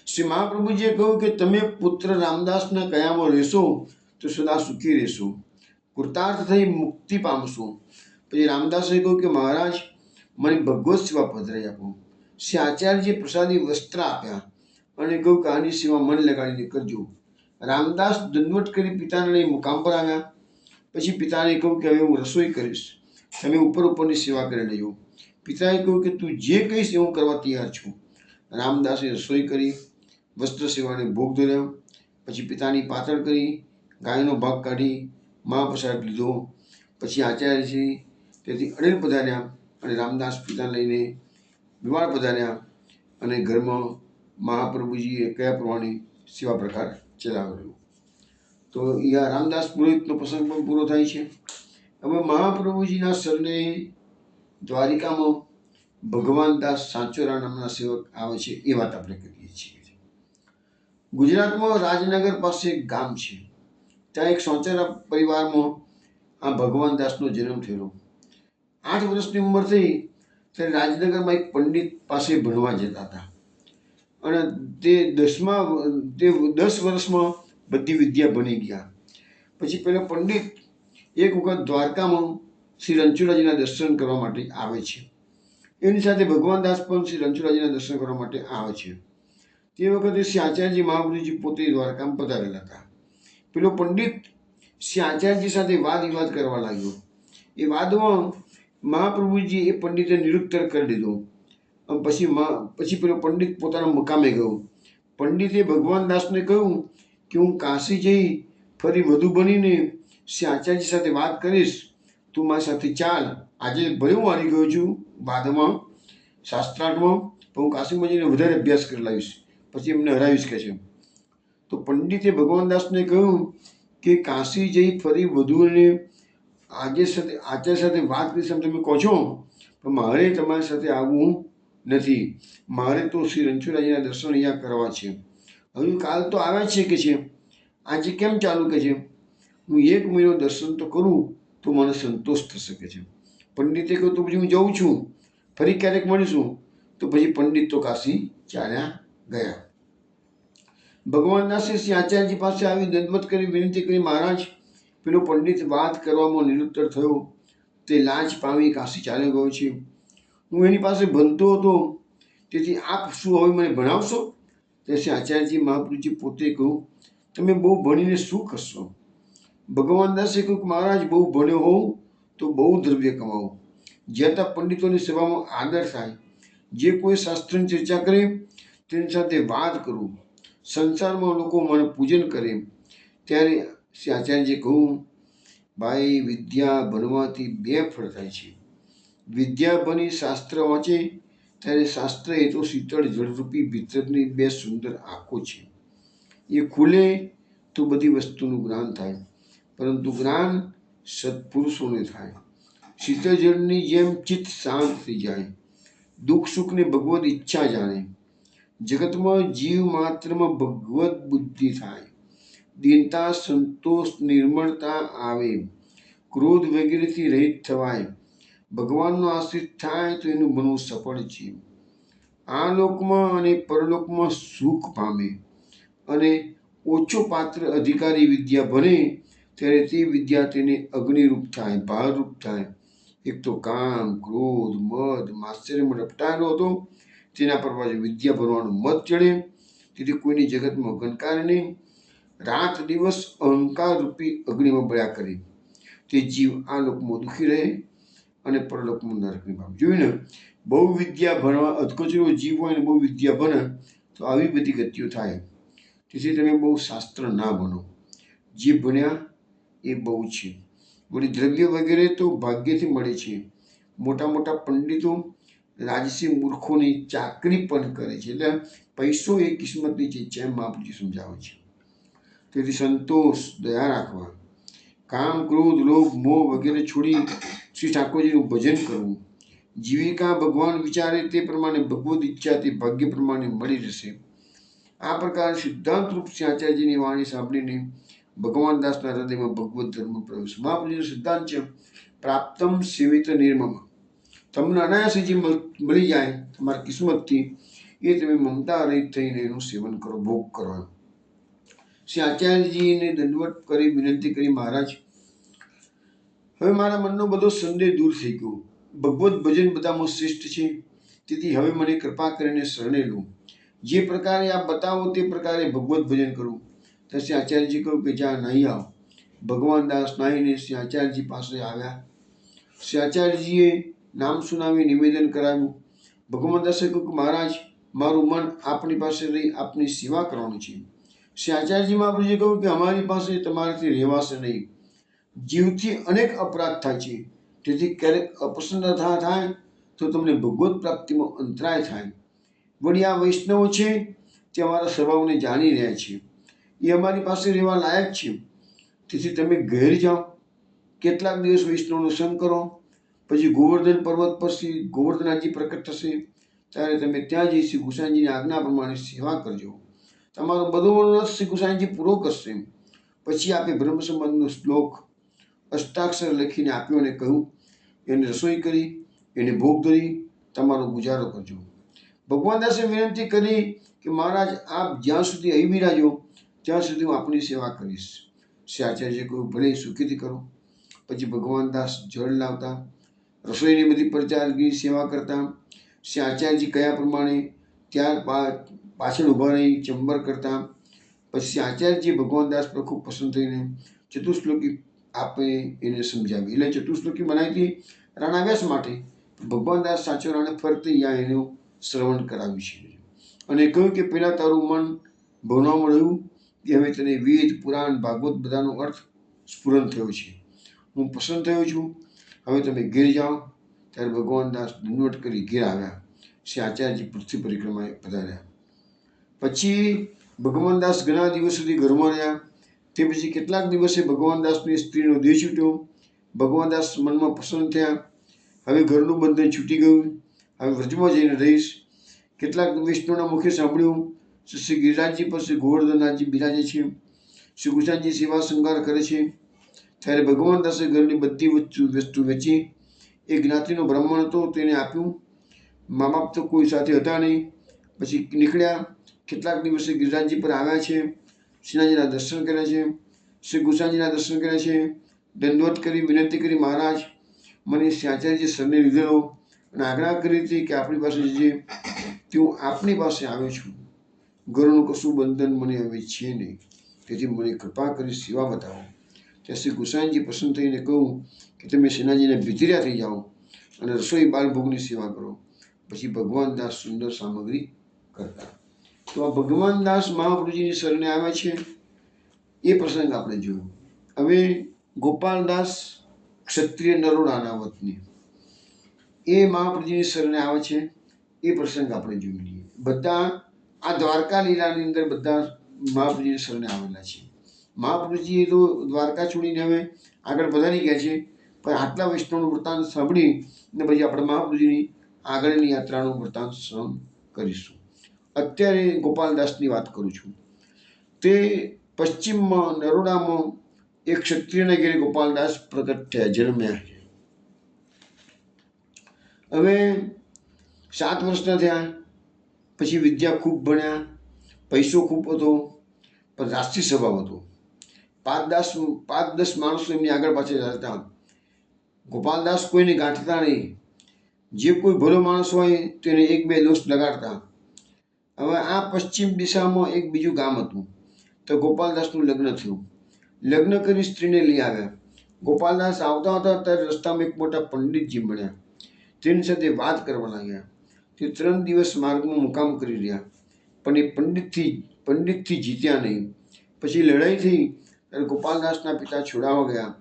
શ્રી મહાપ્રભુજીએ કહ્યું કે તમે પુત્ર રામદાસના કયામાં રહેશો તો સદા સુખી રહેશો, કૃતાર્થ થઈ મુક્તિ પામશો. પછી રામદાસે કહ્યું કે મહારાજ મને ભગવત સેવા પધરાઈ આપો. શ્રી આચાર્યજીએ પ્રસાદી વસ્ત્ર આપ્યા અને કહ્યું કે આની સેવા મન લગાડીને કરજો. રામદાસ દંડવત કરી પિતાને લઈ મુકામ પર આવ્યા. પછી પિતાને કહ્યું કે હવે હું રસોઈ કરીશ, તમે ઉપરની સેવા કરી લેજો. પિતાએ કહ્યું કે તું જે કહીશ એ હું કરવા તૈયાર છું. રામદાસે રસોઈ કરી, વસ્ત્ર સેવાને ભોગ ધર્યો. પછી પિતાની પાતળ કરી, ગાયનો ભાગ કાઢી મહાપ્રસાદ લીધો. પછી આચાર્યજી તેથી અડેલ પધાર્યા અને રામદાસ પિતાને લઈને વિવાહ પધાર્યા અને ઘરમાં મહાપ્રભુજીએ કયા પ્રમાણે સેવા પ્રકાર ચલાવેલો. તો અહીંયા રામદાસ પુરોહિતનો પ્રસંગ પણ પૂરો થાય છે. હવે મહાપ્રભુજીના શરણે દ્વારિકામાં ભગવાન દાસ સાંચોરા નામના સેવક આવે છે, એ વાત આપણે કરીએ છીએ. ગુજરાતમાં રાજનગર પાસે એક ગામ છે, ત્યાં એક સાંચોરા પરિવારમાં આ ભગવાન દાસનો જન્મ થયેલો. 8 વર્ષની ઉંમર થઈ ત્યારે રાજનગરમાં એક પંડિત પાસે ભણવા જતા હતા અને તે 10 વર્ષમાં બધી વિદ્યા ભણી ગયા. પછી પેલો પંડિત એક વખત દ્વારકામાં શ્રી રણછોડરાયજીના દર્શન કરવા માટે આવે છે. એની સાથે ભગવાન દાસ પણ શ્રી રણછોડરાયજીના દર્શન કરવા માટે આવે છે. તે વખતે શ્રી આચાર્યજી મહાપ્રભુજી પોતે દ્વારકામાં પધારેલા હતા. પેલો પંડિત શ્રી આચાર્યજી સાથે વાદ વિવાદ કરવા લાગ્યો. એ વાદમાં મહાપ્રભુજી એ પંડિતે નિરુત્તર કરી દીધો. પછી પેલો પંડિત પોતાના મકામે ગયો. પંડિતે ભગવાન દાસને કહ્યું કે હું કાશી જઈ ફરી વધુ બનીને શ્રી આચાર્યજી સાથે વાત કરીશ, તું મારી સાથે ચાલ. આજે ભલે હું હારી ગયો છું વાદમાં, શાસ્ત્રાર્થમાં, પણ હું કાશીમાં જઈને વધારે અભ્યાસ કરી લાવીશ, પછી એમને હરાવીશ કે છે. તો પંડિતે ભગવાન દાસને કહ્યું કે કાશી જઈ ફરી વધુને આચાર્ય સાથે વાત કરીશ એમ તમે કહો છો, પણ મારે તમારી સાથે આવવું નથી. મારે તો શ્રી રણછોડરાયજીના દર્શન અહીંયા કરવા છે. હજુ કાલ તો આવ્યા છે કે છે, આજે કેમ ચાલુ કે છે, હું 1 મહિનો દર્શન તો કરું તો મને સંતોષ થશે કે છે. પંડિતે કહ્યું તો પછી હું જઉં છું, ફરી ક્યારેક મળીશું. તો પછી પંડિત તો કાશી ચાલ્યા ગયા. ભગવાન દાસે શ્રી આચાર્યજી પાસે આવી દંડવત કરી વિનંતી કરી, મહારાજ પેલો પંડિત વાત કરવામાં નિરુત્તર થયો, તે લાજ પામી કાશી ચાલ્યો ગયો છે. હું એની પાસે ભણતો હતો, તેથી આપ શું હવે મને ભણાવશો? તે શ્રી આચાર્યજી મહાપ્રભુજી પોતે કહ્યું, તમે બહુ ભણીને શું કરશો? ભગવાન દાસે કહ્યું કે મહારાજ બહુ ભણ્યો હોઉં તો બહુ દ્રવ્ય કમાવું, જ્યાં ત્યાં પંડિતોની સભામાં આદર થાય, જે કોઈ શાસ્ત્રની ચર્ચા કરે તેની સાથે વાત કરું, સંસારમાં લોકો મને પૂજન કરે. ત્યારે શ્રી આચાર્યજીએ કહ્યું, ભાઈ વિદ્યા ભણવાથી 2 ફળ થાય છે. વિદ્યા ભણી શાસ્ત્ર વાંચે ત્યારે શાસ્ત્ર એ તો શીતળ જળરૂપી ભીતરની 2 સુંદર આંખો છે, એ ખુલે તો બધી વસ્તુનું જ્ઞાન થાય, પરંતુ જ્ઞાન સત્પુરુષોને થાય. શીતળ જળની જેમ ચિત્ત શાંત થઈ જાય, દુઃખ સુખને ભગવદ ઈચ્છા જાણે, જગતમાં જીવ માત્રમાં ભગવત બુદ્ધિ થાય, દીનતા સંતોષ નિર્મળતા આવે, ક્રોધ વગેરેથી રહિત થવાય, ભગવાનનો આશ્રિત થાય તો એનું બનવું સફળ છે. આ લોકમાં અને પરલોકમાં સુખ પામે અને ઓછો પાત્ર અધિકારી વિદ્યા ભણે ત્યારે તે વિદ્યા તેને અગ્નિરૂપ થાય, ભારરૂપ થાય. એક તો કામ, ક્રોધ, મદ, માત્સર્યમાં રપટાયેલો હતો, તેના પર પાછું વિદ્યા ભરવાનું મત ચડે. તેથી કોઈની જગતમાં ગણકારે નહીં. રાત દિવસ અહંકાર રૂપી અગ્નિમાં બળ્યા કરે. તે જીવ આ લોકમાં દુઃખી રહે અને પરલોકમાં નરકની પામે. જોયું ને, બહુ વિદ્યા ભણવા અધકચરો જીવ હોય ને બહુ વિદ્યા ભણે તો આવી બધી ગતિઓ થાય. તેથી તમે બહુ શાસ્ત્ર ના ભણો. જે ભણ્યા એ બહુ છે. વળી દ્રવ્ય વગેરે તો ભાગ્યથી મળે છે. મોટા મોટા પંડિતો રાજસી મૂર્ખોની ચાકરી પણ કરે છે. એટલે પૈસો એ કિસ્મતની ચીજ છે, એમ મહાપ્રભુજી સમજાવે છે. તેથી સંતોષ, દયા રાખવા, કામ, ક્રોધ, લોભ, મોહ વગેરે છોડી શ્રી ઠાકોરજીનું ભજન કરવું. જીવિકા ભગવાન વિચારે તે પ્રમાણે ભગવદ ઈચ્છા તે ભાગ્ય પ્રમાણે મળી રહેશે. આ પ્રકારે સિદ્ધાંત રૂપ શ્રી આચાર્યજીની વાણી સાંભળીને ભગવાન દાસના હૃદયમાં ભગવત ધર્મ પ્રવેશ. મહાપ્રભુજીનો સિદ્ધાંત છે પ્રાપ્તમ સેવિત નિર્મમ. તમને અનાયાસે જે મળી જાય તમારી કિસ્મતથી એ તમે મમતા રહિત થઈને એનું સેવન કરો, ભોગ કરો. શ્રી આચાર્યજીને દંડવત કરી વિનંતી કરી, મહારાજ હવે મારા મનનો બધો સંદેહ દૂર થઈ ગયો. ભગવત ભજન બધામાં શ્રેષ્ઠ છે, તેથી હવે મને કૃપા કરીને શરણે લો. જે પ્રકારે આપ બતાવો તે પ્રકારે ભગવત ભજન કરું. તો શ્રી આચાર્યજી કહ્યું કે જ્યાં નહીં આવો. ભગવાન દાસ નાહીને શ્રી આચાર્યજી પાસે આવ્યા. શ્રી આચાર્યજીએ નામ સુનાવી નિવેદન કરાવ્યું. ભગવાન દાસે કહ્યું કે મહારાજ, મારું મન આપની પાસે રહી આપની સેવા કરવાનું છે. શ્રી આચાર્યજી મહાપ્રભુજીએ કહ્યું કે અમારી પાસે તમારાથી રહેવાશે નહીં. જીવથી અનેક અપરાધ થાય છે, તેથી ક્યારેક અપ્રસન્નતા થાય તો તમને ભગવત પ્રાપ્તિમાં અંતરાય થાય. વળી આ વૈષ્ણવો છે તે અમારા સ્વભાવને જાણી રહ્યા છે, એ અમારી પાસે રહેવા લાયક છે. તેથી તમે ઘેર જાઓ, કેટલાક દિવસ વૈષ્ણવનો સંગ કરો. પછી ગોવર્ધન પર્વત પર શ્રી ગોવર્ધનાજી પ્રકટ થશે, ત્યારે તમે ત્યાં જઈ શ્રી ગુસાઈજીની આજ્ઞા પ્રમાણે સેવા કરજો. તમારો બધો મનોરથ શ્રી ગુસાઈજી પૂરો કરશે. પછી આપે બ્રહ્મ સંબંધનો શ્લોક અષ્ટાક્ષર લખીને આપ્યો અને કહ્યું, એને રસોઈ કરી, એને ભોગ ધરી તમારો ગુજારો કરજો. ભગવાન દાસે વિનંતી કરી કે મહારાજ આપ જ્યાં સુધી અહીં બિરાજો ત્યાં સુધી હું આપની સેવા કરીશ. શ્રી આચાર્યજીએ કહ્યું ભલે સુખીથી કરો. પછી ભગવાન દાસ જળ લાવતા, રસોઈની બધી પ્રચારગી સેવા કરતા. શ્રી આચાર્યજી કયા પ્રમાણે ત્યારબાદ પાછળ ઊભા રહી ચંબર કરતા. પછી આચાર્યજી ભગવાન દાસ પર ખૂબ પસંદ થઈને ચતુશ્લોકી આપે એને સમજાવી. એટલે ચતુશ્લોકી બનાવી હતી રાણા વ્યાસ માટે. ભગવાન દાસ સાચો રાણે ફરતી યા એનું શ્રવણ કરાવ્યું છે. અને કહ્યું કે પહેલાં તારું મન ભવનામાં રહ્યું કે હવે તને વેદ, પુરાણ, ભાગવત બધાનો અર્થ સ્ફુરન થયો છે. હું પસંદ થયો છું, હવે તમે ઘેર જાઓ. ત્યારે ભગવાન દાસ દંડવટ કરી ઘેર આવ્યા. શ્રી આચાર્યજી પૃથ્વી પરિક્રમાએ પધાર્યા. પછી ભગવાન દાસ ઘણા દિવસ સુધી ઘરમાં રહ્યા. તે પછી કેટલાક દિવસે ભગવાન દાસની સ્ત્રીનો દેહ છૂટ્યો. ભગવાન દાસ મનમાં પસંદ થયા, હવે ઘરનું બંધન છૂટી ગયું, હવે વ્રજમાં જઈને રહીશ. કેટલાક વૈષ્ણવના મુખે સાંભળ્યું શ્રી ગિરિરાજજી પર શ્રી ગોવર્ધનનાથજી બિરાજે છે, શ્રી ગુસાઈજી સેવા શૃંગાર કરે છે. ત્યારે ભગવાન દાસે ઘરની બધી વસ્તુ વેચી. એ જ્ઞાતિનો બ્રાહ્મણ હતો, તેને આપ્યું. મા બાપ તો કોઈ સાથે હતા નહીં. પછી નીકળ્યા. કેટલાક દિવસે ગિરિરાજજી પર આવ્યા છે, શ્રીનાથજીના દર્શન કર્યા છે, શ્રી ગુસાઈજીના દર્શન કર્યા છે. દંડવત કરી વિનંતી કરી, મહારાજ મને શ્રી આચાર્યજી શરણે લીધેલો અને આજ્ઞા કરી હતી કે આપણી પાસે જે તે હું આપની પાસે આવ્યો છું. ઘરનું કશું બંધન મને હવે છે નહીં, તેથી મને કૃપા કરી સેવા બતાવો. ત્યાં શ્રી ગુસાઈજી પસંદ થઈને કહું કે તમે સેનાજીને ભીતર્યા થઈ જાઓ અને રસોઈ બાલભોગની સેવા કરો. પછી ભગવાન દાસ સુંદર સામગ્રી કરતા. તો આ ભગવાન દાસ મહાપ્રભુજીની શરણે આવ્યા છે એ પ્રસંગ આપણે જોયો. હવે ગોપાલદાસ ક્ષત્રિય નરોડાના વતની એ મહાપ્રભુજીની શરણે આવે છે એ પ્રસંગ આપણે જોઈ લઈએ. બધા આ દ્વારકા લીલાની અંદર બધા મહાપ્રભુજીની શરણે આવેલા છે. મહાપ્રભુજી તો દ્વારકા છોડીને હવે આગળ વધારી ગયા છે, પણ આટલા વૈષ્ણવનું વૃત્તાંત સાંભળી ને પછી આપણે મહાપ્રભુજીની આગળની યાત્રાનું વૃત્તાંત શ્રવણ કરીશું. અત્યારે ગોપાલદાસની વાત કરું છું. તે પશ્ચિમમાં નરોડામાં એક ક્ષત્રિયના ઘેરે ગોપાલદાસ પ્રગટ થયા, જન્મ્યા. હવે 7 વર્ષના થયા પછી વિદ્યા ખૂબ ભણ્યા, પૈસો ખૂબ હતો, પણ રાષ્ટ્રીય સ્વભાવ હતો. 5-10 માણસો એમની આગળ પાછળ ચાલતા. ગોપાલદાસ કોઈને ગાંઠતા નહીં. જે કોઈ ભલો માણસ હોય તેને 1-2 દોસ્ત લગાડતા. હવે આ પશ્ચિમ દિશામાં એક બીજું ગામ હતું. તો ગોપાલદાસનું લગ્ન થયું. લગ્ન કરી સ્ત્રીને લઈ આવ્યા. ગોપાલદાસ આવતા હતા ત્યારે રસ્તામાં એક મોટા પંડિતજી મળ્યા. તેની સાથે વાત કરવા લાગ્યા. તે 3 દિવસ માર્ગમાં મુકામ કરી રહ્યા, પણ એ પંડિતથી જીત્યા નહીં. પછી લડાઈ થઈ ત્યારે ગોપાલદાસના પિતા છોડાવવા ગયા.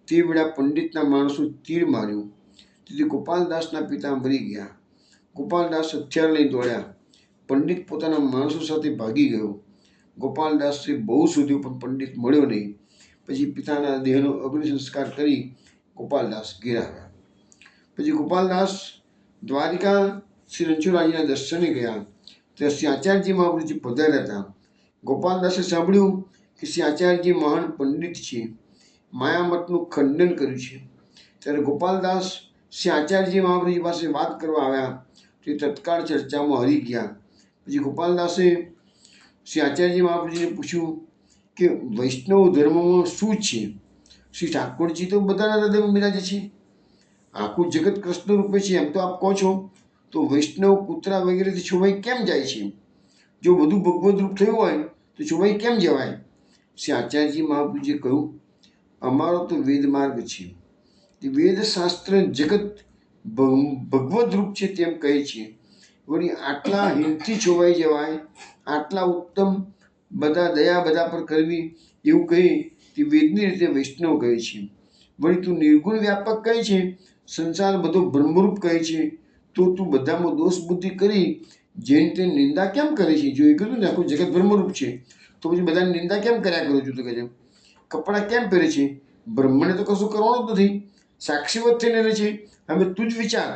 તે વેળા પંડિતના માણસો તીર માર્યું, તેથી ગોપાલદાસના પિતા મરી ગયા. ગોપાલદાસ હથિયાર લઈ દોડ્યા. પંડિત પોતાના માણસો સાથે ભાગી ગયો. ગોપાલદાસે બહુ શોધ્યું, પણ પંડિત મળ્યો નહીં. પછી પિતાના દેહનો અગ્નિ સંસ્કાર કરી ગોપાલદાસ ઘેર આવ્યા. પછી ગોપાલદાસ દ્વારિકા શ્રી રણછોડરાયના દર્શને ગયા. ત્યાં શ્રી આચાર્યજી મહાપુરુજી પધાર્યા હતા. ગોપાલદાસે સાંભળ્યું કે શ્રી આચાર્યજી મહાન પંડિત છે, માયામતનું ખંડન કર્યું છે. ત્યારે ગોપાલદાસ શ્રી આચાર્યજી મહાપુરુજી પાસે વાત કરવા આવ્યા. તે તત્કાળ ચર્ચામાં હરી ગયા. પછી ગોપાલદાસે શ્રી આચાર્યજી મહાપુરુજીને પૂછ્યું કે વૈષ્ણવ ધર્મમાં શું છે? શ્રી ઠાકોરજી તો બધાના હૃદયમાં બિરાજે છે, આખું જગત કૃષ્ણ રૂપે છે એમ તો આપ કહો છો, તો વૈષ્ણવ કૂતરા વગેરેથી છોવાઈ કેમ જાય છે? જો બધું ભગવદ રૂપ થયું હોય તો છોવાઈ કેમ જવાય? શ્રી આચાર્યજી મહાપુરુજીએ કહ્યું, અમારો તો વેદ માર્ગ છે. તે વેદ શાસ્ત્ર જગત ભગવદ રૂપ છે તેમ કહે છે. વળી આટલા હિતથી છોવાઈ જવાય, આટલા ઉત્તમ બધા દયા બધા પર કરવી એવું કહે તે વેદની રીતે વૈષ્ણવ કહે છે. વળી તું નિર્ગુણ વ્યાપક કહે છે, સંસાર બધો બ્રહ્મરૂપ કહે છે, તો તું બધામાં દોષ બુદ્ધિ કરી જેની તે નિંદા કેમ કરે છે? જો એ કહ્યું ને આખું જગત બ્રહ્મરૂપ છે, તો પછી બધાની નિંદા કેમ કર્યા કરો છો? તો કહે છે કપડાં કેમ પહેરે છે? બ્રહ્મને તો કશું કરવાનું જ નથી, સાક્ષીવત થઈને રહે છે. હવે તું જ વિચાર.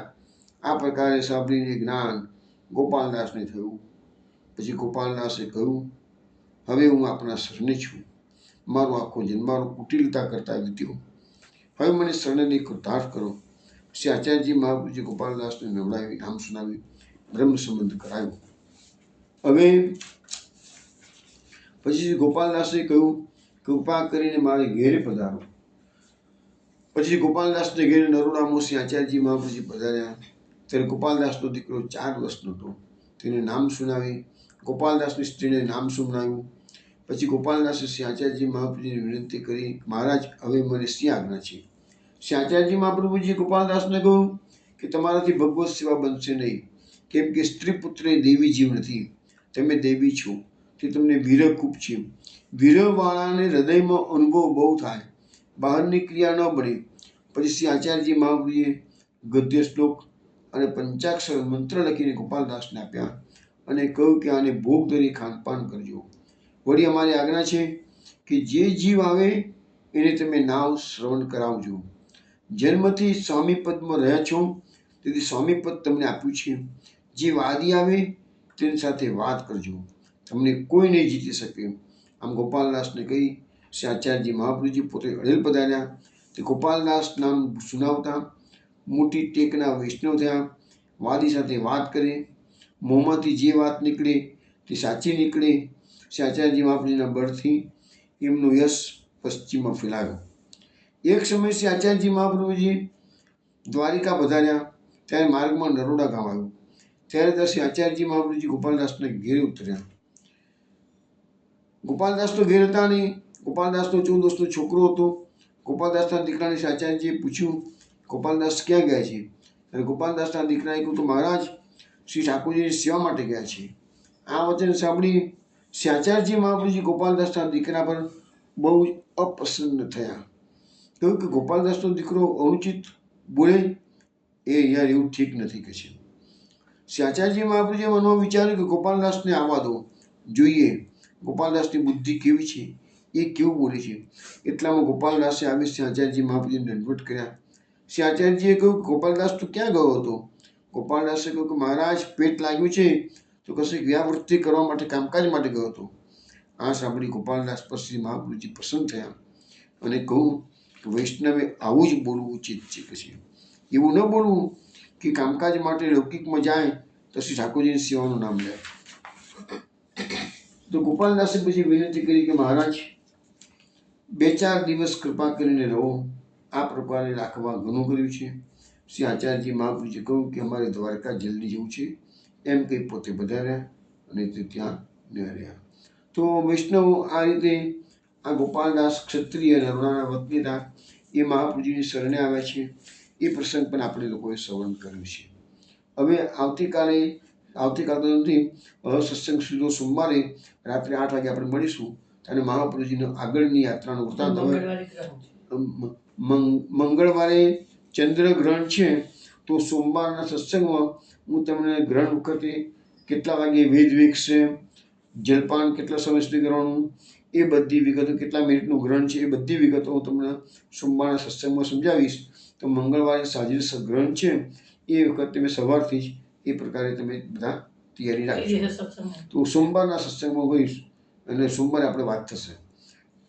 આ પ્રકારે સાંભળીને જ્ઞાન ગોપાલદાસને થયું. પછી ગોપાલદાસે કહ્યું, હવે હું આપણા શરણે છું. મારો આખો જન્મ મારો કુટિલતા કરતા વીત્યો. હવે મને શરણની કૃતાર્થ કરો. શ્રી આચાર્યજી મહાપુરુજી ગોપાલદાસને નવડાવી, નામ સુનાવી, બ્રહ્મ સંબંધ કરાયો. હવે પછી ગોપાલદાસે કહ્યું, કૃપા કરીને મારે ઘેરે પધારો. પછી ગોપાલદાસને ઘેરે નરોડામાં શ્રી આચાર્યજી મહાપુરુજી પધાર્યા. ત્યારે ગોપાલદાસનો દીકરો 4 વર્ષનો હતો. તેને નામ સુનાવી, ગોપાલદાસની સ્ત્રીને નામ સુનાવ્યું. પછી ગોપાલદાસે શ્રી આચાર્યજી મહાપ્રભુજીને વિનંતી કરી, મહારાજ હવે મને શી આજ્ઞા છે? શ્રી આચાર્યજી મહાપ્રભુજીએ ગોપાલદાસને કહ્યું કે તમારાથી ભગવત સેવા બનશે નહીં, કેમ કે સ્ત્રી પુત્ર એ દેવી જીવ નથી, તમે દેવી છો. તે તમને વિરહ ખૂબ છે. વિરહવાળાને હૃદયમાં અનુભવ બહુ થાય, બહારની ક્રિયા ન બને. પછી શ્રી આચાર્યજી મહાપ્રભુજીએ ગદ્ય શ્લોક અને પંચાક્ષર મંત્ર લખીને ગોપાલદાસને આપ્યા અને કહ્યું કે આને ભોગ ધરી ખાનપાન કરજો. વળી અમારી આજ્ઞા છે કે જે જીવ આવે એને તમે નામ શ્રવણ કરાવજો. જન્મથી સ્વામીપદમાં રહ્યા છો, તેથી સ્વામીપદ તમને આપ્યું છે. જે વાદી આવે તેની સાથે વાત કરજો, તમને કોઈ નહીં જીતી શકે. આમ ગોપાલદાસને કહી શ્રી આચાર્યજી મહાપ્રભુજી પોતે અડેલ પધાર્યા. તે ગોપાલદાસ નામ સુનાવતા મોટી ટેકના વૈષ્ણવ થયા. વાદી સાથે વાત કરે, મોંમાંથી જે વાત નીકળે તે સાચી નીકળે. શ્રી આચાર્યજી મહાપ્રભુજીના બળથી એમનો યશ પશ્ચિમમાં ફેલાયો. એક સમય શ્રી આચાર્યજી મહાપ્રભુજી દ્વારિકા પધાર્યા. ત્યારે માર્ગમાં નરોડા ગામ આવ્યું. ત્યારે શ્રી આચાર્યજી મહાપ્રભુજી ગોપાલદાસને ઘેરે ઉતર્યા. ગોપાલદાસ તો ઘેર હતા નહીં. ગોપાલદાસનો 14 વર્ષનો છોકરો હતો. ગોપાલદાસના દીકરાને શ્રી આચાર્યજીએ પૂછ્યું, ગોપાલદાસ ક્યાં ગયા છે? અને ગોપાલદાસના દીકરાએ કહ્યું, તો મહારાજ શ્રી ઠાકોરજીની સેવા માટે ગયા છે. આ વચન સાંભળી શ્રી આચાર્યજી મહાપ્રભુજી ગોપાલદાસના દીકરા પર બહુ જ અપ્રસન્ન થયા. કહ્યું કે ગોપાલદાસનો દીકરો અનુચિત બોલે, એ યાર એવું ઠીક નથી કે છે. શ્રી આચાર્યજી મહાપ્રભુજીએ મનમાં વિચાર્યું કે ગોપાલદાસને આવવા દો, જોઈએ ગોપાલદાસની બુદ્ધિ કેવી છે, એ કેવું બોલે છે. એટલામાં ગોપાલદાસે આવી શ્રી આચાર્યજી મહાપ્રભુજીને દંડવત કર્યા. શ્રી આચાર્યજીએ કહ્યું, ગોપાલદાસ તું ક્યાં ગયો હતો? ગોપાલદાસે કહ્યું કે મહારાજ પેટ લાગ્યું છે તો કશીક વ્યાવૃત્તિ કરવા માટે, કામકાજ માટે ગયો હતો. આ સાંભળી ગોપાલદાસ પર શ્રી મહાપ્રભુજી પ્રસન્ન થયા અને કહું કે વૈષ્ણવે આવું જ બોલવું ઉચિત છે. પછી એવું ન બોલવું કે કામકાજ માટે લૌકિકમાં જાય તો શ્રી ઠાકોરજીની સેવાનું નામ લે. તો ગોપાલદાસે પછી વિનંતી કરી કે મહારાજ 2-4 દિવસ કૃપા કરીને રહો. આ પ્રકારે રાખવા ઘણું કર્યું છે. શ્રી આચાર્યજી મહાપ્રભુજી કહ્યું કે અમારે દ્વારકા જલ્દી જવું છે. એમ કહી પોતે પધાર્યા અને તે ત્યાં રહ્યા. તો વૈષ્ણવ આ રીતે આ ગોપાલદાસ ક્ષત્રિય નરોડાના વતની હતા, એ મહાપ્રભુજીની શરણે આવ્યા છે. એ પ્રસંગ પણ આપણે લોકોએ શ્રવણ કર્યું છે. હવે આવતીકાલ તો નથી, સત્સંગ સીધો સોમવારે રાત્રે 8 વાગે આપણે મળીશું અને મહાપ્રભુજીનો આગળની યાત્રાનો વૃત્તાંત. મંગળવારે ચંદ્રગ્રહણ છે, તો સોમવારના સત્સંગમાં હું તમને ગ્રહણ વખતે કેટલા વાગે વેદ વેગશે, જલપાન કેટલા સમય સુધી કરવાનું, એ બધી વિગતો, કેટલા મિનિટનું ગ્રહણ છે, એ બધી વિગતો હું તમને સોમવારના સત્સંગમાં સમજાવીશ. તો મંગળવારે સાંજે ગ્રહણ છે, એ વખત તમે સવારથી જ એ પ્રકારે તમે બધા તૈયારી રાખજો. તો સોમવારના સત્સંગમાં હોઈશ અને સોમવારે આપણે વાત થશે.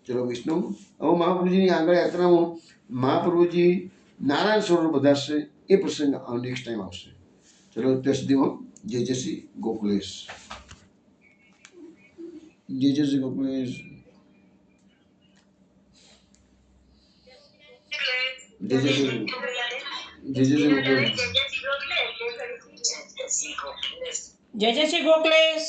ચલો વિષ્ણુ, હવે મહાપ્રભુજીની આગળ યાત્રામાં મહાપ્રભુજી નારાયણ સરોવર પધારશે, એ પ્રસંગ નેક્સ્ટ ટાઈમ આવશે. ચલો ત્યાં સુધીમાં જય શ્રી ગોકુલેશ. જય શ્રી ગોકુલેશ. જય શ્રી ગોકુલેશ. જય શ્રી ગોખલેશ.